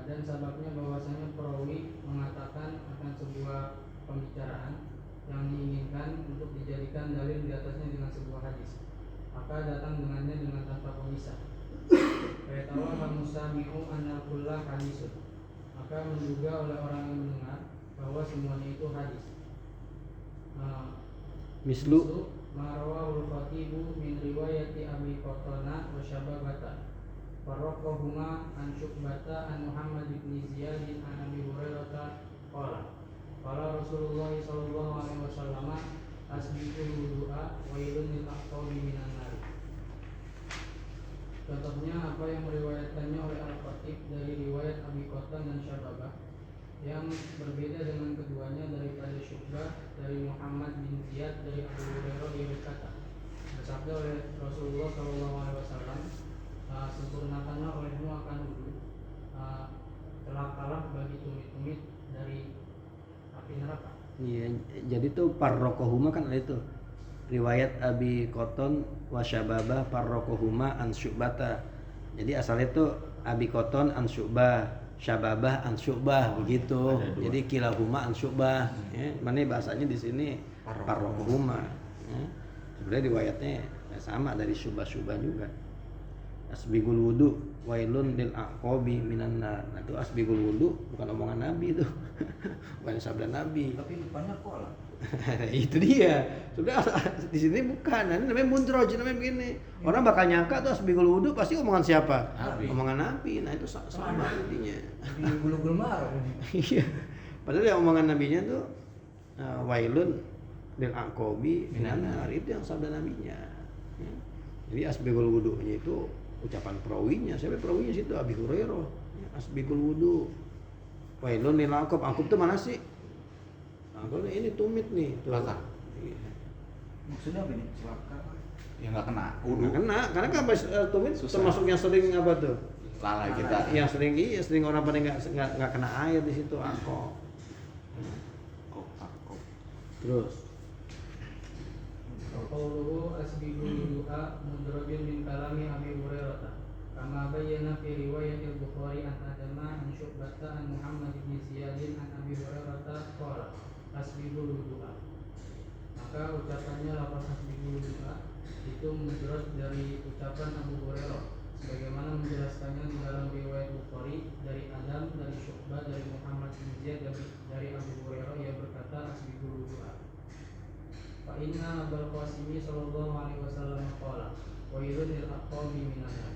Dan sebabnya bahwasanya perawi mengatakan akan sebuah pembicaraan yang diinginkan untuk dijadikan dalil di atasnya dengan sebuah hadis, maka datang dengannya dengan tanpa pemisah. Fayatawahhamu sami'u anna kulla hadisun, maka menduga oleh orang yang mendengar bahwa semuanya itu hadis. mislu Marwahul khatibu min riwayati Abi Qatana wa Syababata Farraqahuma an Syu'bata an Muhammad bin Ziyad an Abi Hurairah qala Rasulullah sallallahu alaihi wasallam asbiqul wudu'a wa ilun lil aqabi minan nar. Contohnya apa yang meriwayatkannya oleh Al-Khatib dari riwayat Abi Qatan dan Syababah yang berbeda dengan keduanya daripada Syu'bah dari Muhammad bin Ziyad dari Abu Hurairah. Dia berkata, bersabda oleh Rasulullah sallallahu alaihi wasallam, sempurnakanlah olehmu akan wudu, celakalah bagi tumit-tumit dari api neraka. Iya, jadi tuh parrokohuma kan ada itu riwayat Abi Qoton wa Syababah parrokohuma an Syu'bata. Jadi asalnya tuh Abi Qoton an Syu'bah, Syababah an Syu'bah begitu. Jadi kilahuma an Syu'bah. Ya, mana bahasanya di sini parrokohuma. Ya. Sebenarnya riwayatnya sama dari Syu'bah juga. Asbigul wudu wailun lil aqabi minan nar. Nah, itu asbigul wudu bukan omongan Nabi itu. Bukan sabda Nabi. Tapi depannya kolam. Itu dia. Sudah di sini bukan. Nah, ini namanya mundraj, namanya begini. Orang bakal nyangka tuh asbigul wudu pasti omongan siapa? Nabi. Omongan Nabi. Nah, itu sama intinya. Di gulung marah. Iya. Padahal yang omongan Nabinya tuh wailun lil aqabi minan nar, itu yang sabda Nabinya. Ya. Jadi asbigul wudunya itu ucapan perawinya. Siapa perawinya situ? Abi Hurairah. Ya, asbigul wudu. Wailun lil aqab. Aqab itu mana sih? Aqab ini tumit nih. Tuh. Belakang. Iya. Maksudnya apa nih? Celaka? Ya nggak kena Nggak wudu. kena, karena kan pas tumit Susah. termasuk yang sering apa tuh? Lalai kita. Yang sering orang pada nggak kena air di situ angkok. Kok. Terus Qauluhu asbigul wudu'a mudrajun min kalami Abi Hurairah. Kama bayyana fi riwayat al-Bukhari an Adama an Syu'bata an Muhammad bin Ziyad an Abi Hurairah qala asbigul wudu'a. Maka ucapannya lafaz asbigul wudu'a itu mudraj dari ucapan Abu Hurairah sebagaimana menjelaskannya di dalam riwayat Bukhari dari Adam, dari Syu'bah, dari Muhammad bin Ziyad, dari Abu Hurairah yang berkata asbigul wudu'a. Fa inna Abul Qasim sallallahu alaihi wasallam qala wa yurun lil aqwami minan nar.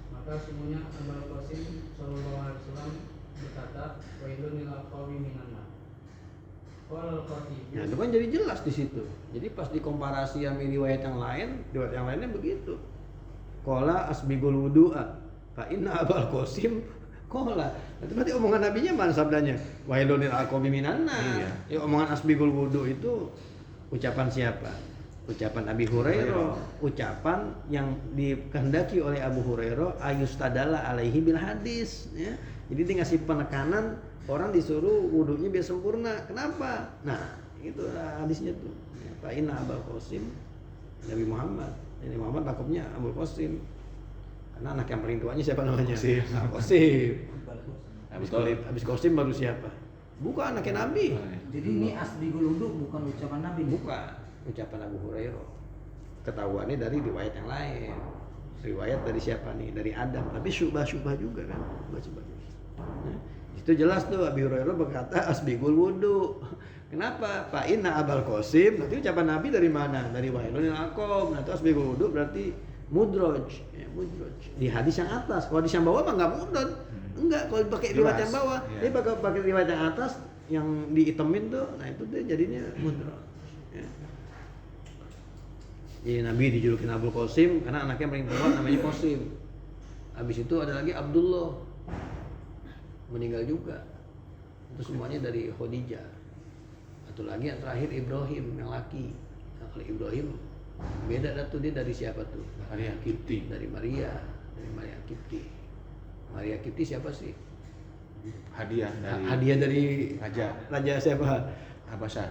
Maka sungguhnya Abul Qasim sallallahu alaihi wasallam berkata wa yurun lil aqwami minan nar. Qala al-Khatib. ya itu kan jadi jelas di situ. Jadi pas dikomparasi sama riwayat yang lainnya begitu. Qala asbigul wudu'a fa inna Abul Qasim qala. Itu berarti omongan nabinya mana sabdanya? Wailun lil aqwami minan nar. Iya. Ya omongan asbigul wudu itu ucapan siapa? Ucapan Abi Hurairah, ucapan yang dikehendaki oleh Abu Hurairah ayustadala alaihi bil hadis ya. Jadi dia ngasih penekanan orang disuruh wudunya biar sempurna. Kenapa? Nah, itu hadisnya tuh. Fa inna Abul Qasim Nabi Muhammad. Ini Muhammad lakabnya Abul Qasim. Karena anak yang paling tuanya siapa namanya? Qasim. Qasim. Betul. Habis Qasim baru siapa? Bukan anaknya Nabi. Jadi ini asbigul wudu bukan ucapan Nabi. Bukan ucapan Abu Hurairah. Ketahuannya dari riwayat yang lain. Riwayat dari siapa nih? Dari Adam. Tapi syubah juga kan. Syubah. Nah, itu jelas tuh Abu Hurairah berkata asbigul wudu. Kenapa? Fa inna Abul Qasim. Nanti ucapan Nabi dari mana? Dari Wailul Aqab. Nah, itu asbigul wudu berarti mudraj. Ya, mudraj. Di hadis yang atas. Kalau hadis yang bawah mah enggak mudraj. Enggak, kalau pakai riwayat yang bawah. Iya. Dia pakai riwayat yang atas yang diitemin tuh. Nah, itu dia jadinya mudraj. Ya. Jadi Nabi dijulukin Abul Qasim karena anaknya paling tua namanya Qasim. Habis itu ada lagi Abdullah meninggal juga. Itu semuanya dari Khadijah. Satu lagi yang terakhir Ibrahim yang laki. Nah, kalau Ibrahim beda dah tuh dia dari siapa tuh? Maria Kipti. Dari Maria Kipti. Maria Kipti siapa sih? Hadiah dari Hadiah dari Raja siapa? Habasyah.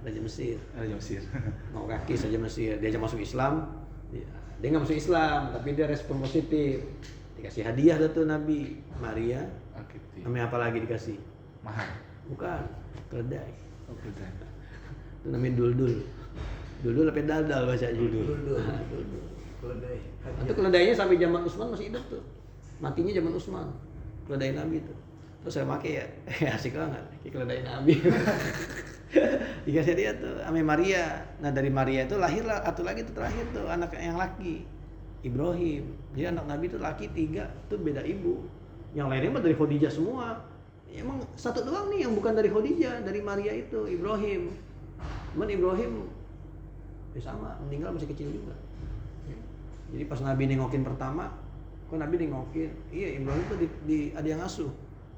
Raja Mesir. Raja Mesir. Mau kaki saja Mesir. Dia aja masuk Islam. Dia nggak masuk Islam, tapi dia respon positif. Dikasih hadiah dah tuh Nabi Maria. Kipti. Namanya apa lagi dikasih? Mahar. Bukan, keledai. Oke, Itu namanya duldul. Duldul apa daldal bahasa Duldul. Duldul. Keledai. Itu keledainya sampai zaman Utsman masih hidup tuh. Matinya zaman Utsman. Keledai Nabi tuh. Terus saya pakai ya, asik banget. Kayak keledai Nabi. Dikasih dia tuh sama Maria. Nah dari Maria itu lahirlah satu lagi tuh terakhir tuh anak yang laki, Ibrahim. Jadi anak Nabi tuh laki 3 tuh beda ibu. Yang lainnya mah dari Khadijah semua. Emang satu doang nih yang bukan dari Khadijah, dari Maria itu Ibrahim. Cuman Ibrahim ya sama, meninggal masih kecil juga. Jadi pas Nabi nengokin pertama, kok Nabi nengokin, iya Ibrahim tuh ada yang asuh.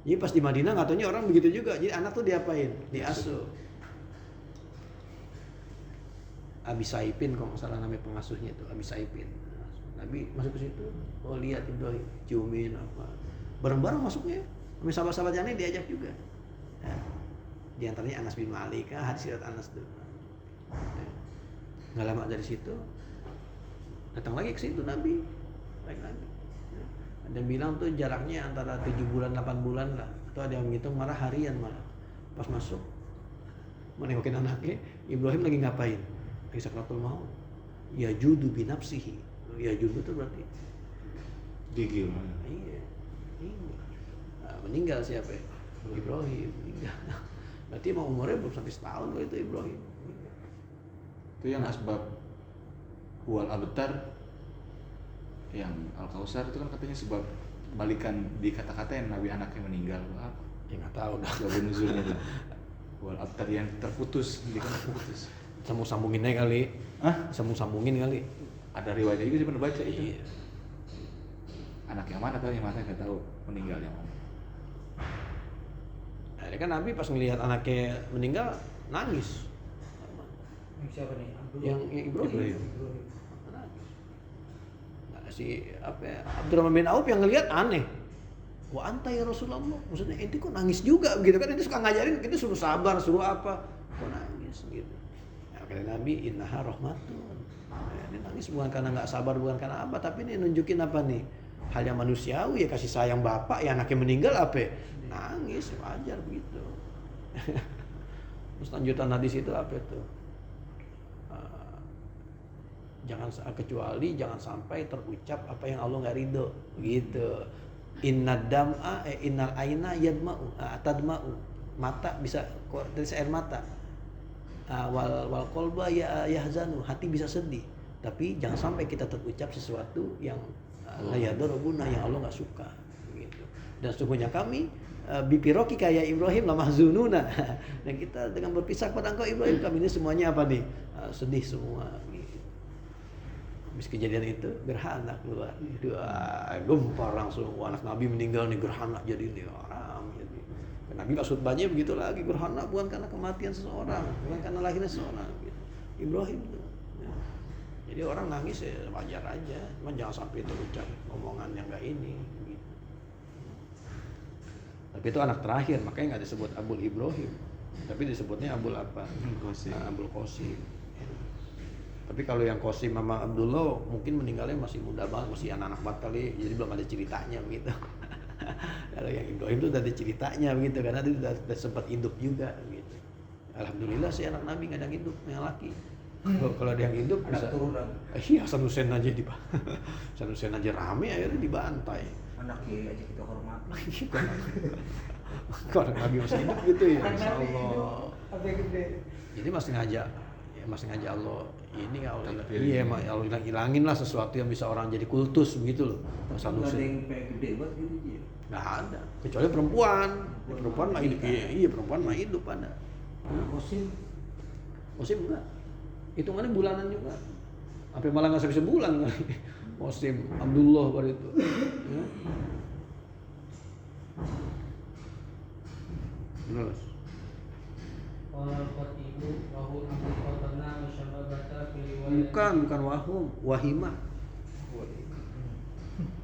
Jadi pas di Madinah nggak taunya orang begitu juga. Jadi anak tuh diapain? Diasuh. Abi Saipin kalau nggak salah namanya pengasuhnya itu Abi Saipin. Nabi masuk ke situ, oh lihat Ibrahim, ciumin apa, bareng-bareng masuknya. Sama sahabat-sahabat yang lain diajak juga. Nah, di antaranya Anas bin Malik, hadis riwayat Anas tuh. Nggak lama dari situ, datang lagi ke situ Nabi, lagi. Ada yang bilang tuh jaraknya antara 7 bulan 8 bulan lah, atau ada yang menghitung malah harian malah. Pas masuk, menengokin anaknya, Ibrahim lagi ngapain? Lagi sakratul maut. Ya judu binafsihi. Ya judu itu berarti Gigil. iya. Nah, meninggal siapa ya? Ibrahim meninggal. Berarti emang umurnya belum sampai setahun kalau itu Ibrahim. Itu yang asbab wal abtar yang Al-Kausar itu kan katanya sebab balikan di kata-kata yang Nabi anaknya meninggal apa? Ya nggak tahu dah. Sebab nuzulnya itu. Wal abtar yang terputus, dia kan terputus. Sambung-sambungin aja kali. Hah? Sambung-sambungin kali. Ada riwayatnya juga sih pernah baca itu. Iya. Anak yang mana tahu yang mana nggak tahu meninggalnya. Nah, kan Nabi pas ngelihat anaknya meninggal nangis. Yang siapa nih? Abdul. Yang Ibrahim. Ibrahim. Nah, si Abdurrahman bin Auf yang ngelihat aneh. Wa anta ya Rasulullah, maksudnya ente kok nangis juga gitu kan, ente suka ngajarin kita suruh sabar, suruh apa, kok nangis gitu. Nah, kata Nabi, innaha rahmatun. Nah, ini nangis bukan karena nggak sabar, bukan karena apa, tapi ini nunjukin apa nih, hal yang manusiawi ya, kasih sayang bapak ya, anaknya meninggal apa, nangis wajar begitu. Terus lanjutan hadis itu apa itu? Jangan kecuali jangan sampai terucap apa yang Allah nggak ridho gitu. Innad dam'a innal aina yadma'u tadma'u, mata bisa dari air mata, wal qalba yahzanu, hati bisa sedih, tapi jangan sampai kita terucap sesuatu yang la yaduruna, yang Allah nggak suka gitu. Dan sesungguhnya kami bipiroki kayak Ibrahim la mahzununa, dan kita dengan berpisah pada engkau Ibrahim, kami ini semuanya apa nih, sedih semua gitu. Habis kejadian itu gerhana keluar, gempar langsung, anak Nabi meninggal nih, gerhana jadi nih orang jadi. Nabi khutbahnya begitu lagi, gerhana bukan karena kematian seseorang, bukan karena lahirnya seseorang gitu. Ibrahim tuh ya. Jadi orang nangis ya wajar aja, cuma jangan sampai terucap omongan yang nggak ini gitu. Tapi itu anak terakhir, makanya nggak disebut Abul Ibrahim, tapi disebutnya Abul apa? Abul Qasim. Tapi kalau yang Qasim sama Abdullah mungkin meninggalnya masih muda banget, masih anak-anak banget kali, jadi belum ada ceritanya begitu. Kalau yang Ibrahim itu udah ada ceritanya begitu, karena dia udah sempat hidup juga gitu. Alhamdulillah sih anak Nabi nggak ada yang hidup, yang laki. Kalau ada yang hidup Anak bisa turunan. Iya, Hasan Hussein aja Hasan Hussein aja rame, akhirnya dibantai. Anak kiai aja kita hormati. Kalau Nabi masih hidup gitu ya, Anak Insya Nabi Allah. hidup, apa yang gede. Jadi masih ngajak Allah ini Allah, iya Allah hilangin lah sesuatu yang bisa orang jadi kultus begitu loh. Hasan Nggak ada Hussein yang pengen gede banget gitu ya. nggak ada, kecuali perempuan mah hidup, iya perempuan mah hidup ada. Musim enggak, hitungannya bulanan juga, sampai malah nggak sampai sebulan kali. Musim Abdullah pada itu. Ya. Terus. Bukan wahum, wahimah.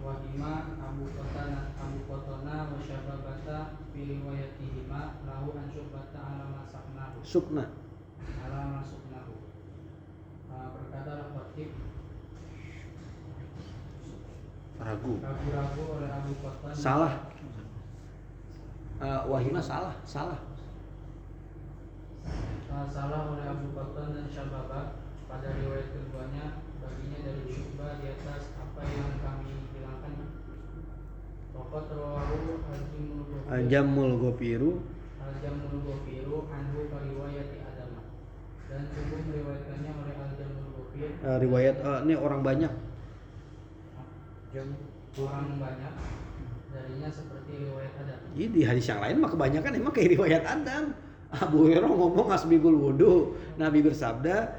Wahima Abu Qatana wa Syababata fi riwayatihima lahu an Syu'bata ala masaknahu Sukna. Berkata Al-Khatib, ragu oleh Abu Qatana. Salah. Wahimah salah. Salah oleh Abu Qatana dan Syababah pada riwayat keduanya, baginya dari Syu'bah di atas apa yang kami hilangkan. Waqat rawahu Jamul Ghafiru Al-Jamul Ghafiru anhu ka riwayati Adam, dan sungguh meriwayatkannya oleh Al-Jamul Ghafir riwayat ini orang banyak. orang banyak darinya seperti riwayat Adam. Jadi di hadis yang lain mah kebanyakan emang kayak riwayat Adam. Abu Hurairah ngomong asbigul wudu, Nabi bersabda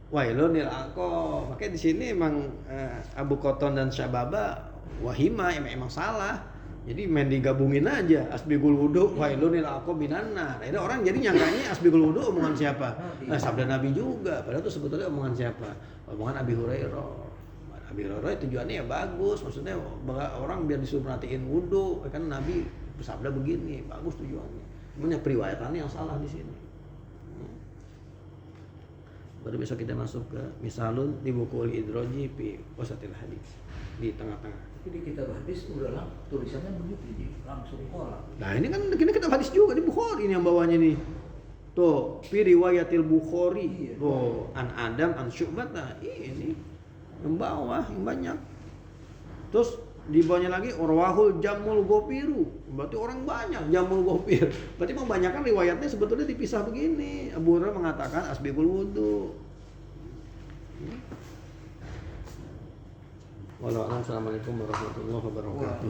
wailun lil aqab. Makanya di sini emang Abu Qatan dan Syababa wahima emang salah. Jadi main digabungin aja asbigul wudu wailun lil aqab binanna. Nah, orang jadi nyangkanya asbigul wudu omongan siapa? Sabda Nabi juga, padahal itu sebetulnya omongan siapa? Omongan Abi Hurairah. Abi Hurairah tujuannya ya bagus, maksudnya orang biar disuruh perhatiin wudu, kan Nabi bersabda begini, bagus tujuannya. Punya periwayatannya yang salah di sini. Baru besok kita masuk ke misalun di buku Idroji fi wasatil hadis, di tengah-tengah. Jadi kita hadis udah lah tulisannya begitu jadi langsung kolak. Nah ini kan kita hadis juga di Bukhari ini yang bawahnya nih. Tuh, fi riwayatil Bukhari. Tuh, an Adam an Syu'bah. Nah, ini yang bawah yang banyak. Terus di bawahnya lagi Urwahul Jamul Ghafiru. Berarti orang banyak Jamul Ghafir. Berarti memang banyak kan riwayatnya sebetulnya dipisah begini. Abu Hurairah mengatakan asbigul wudu. Wassalamualaikum warahmatullahi wabarakatuh.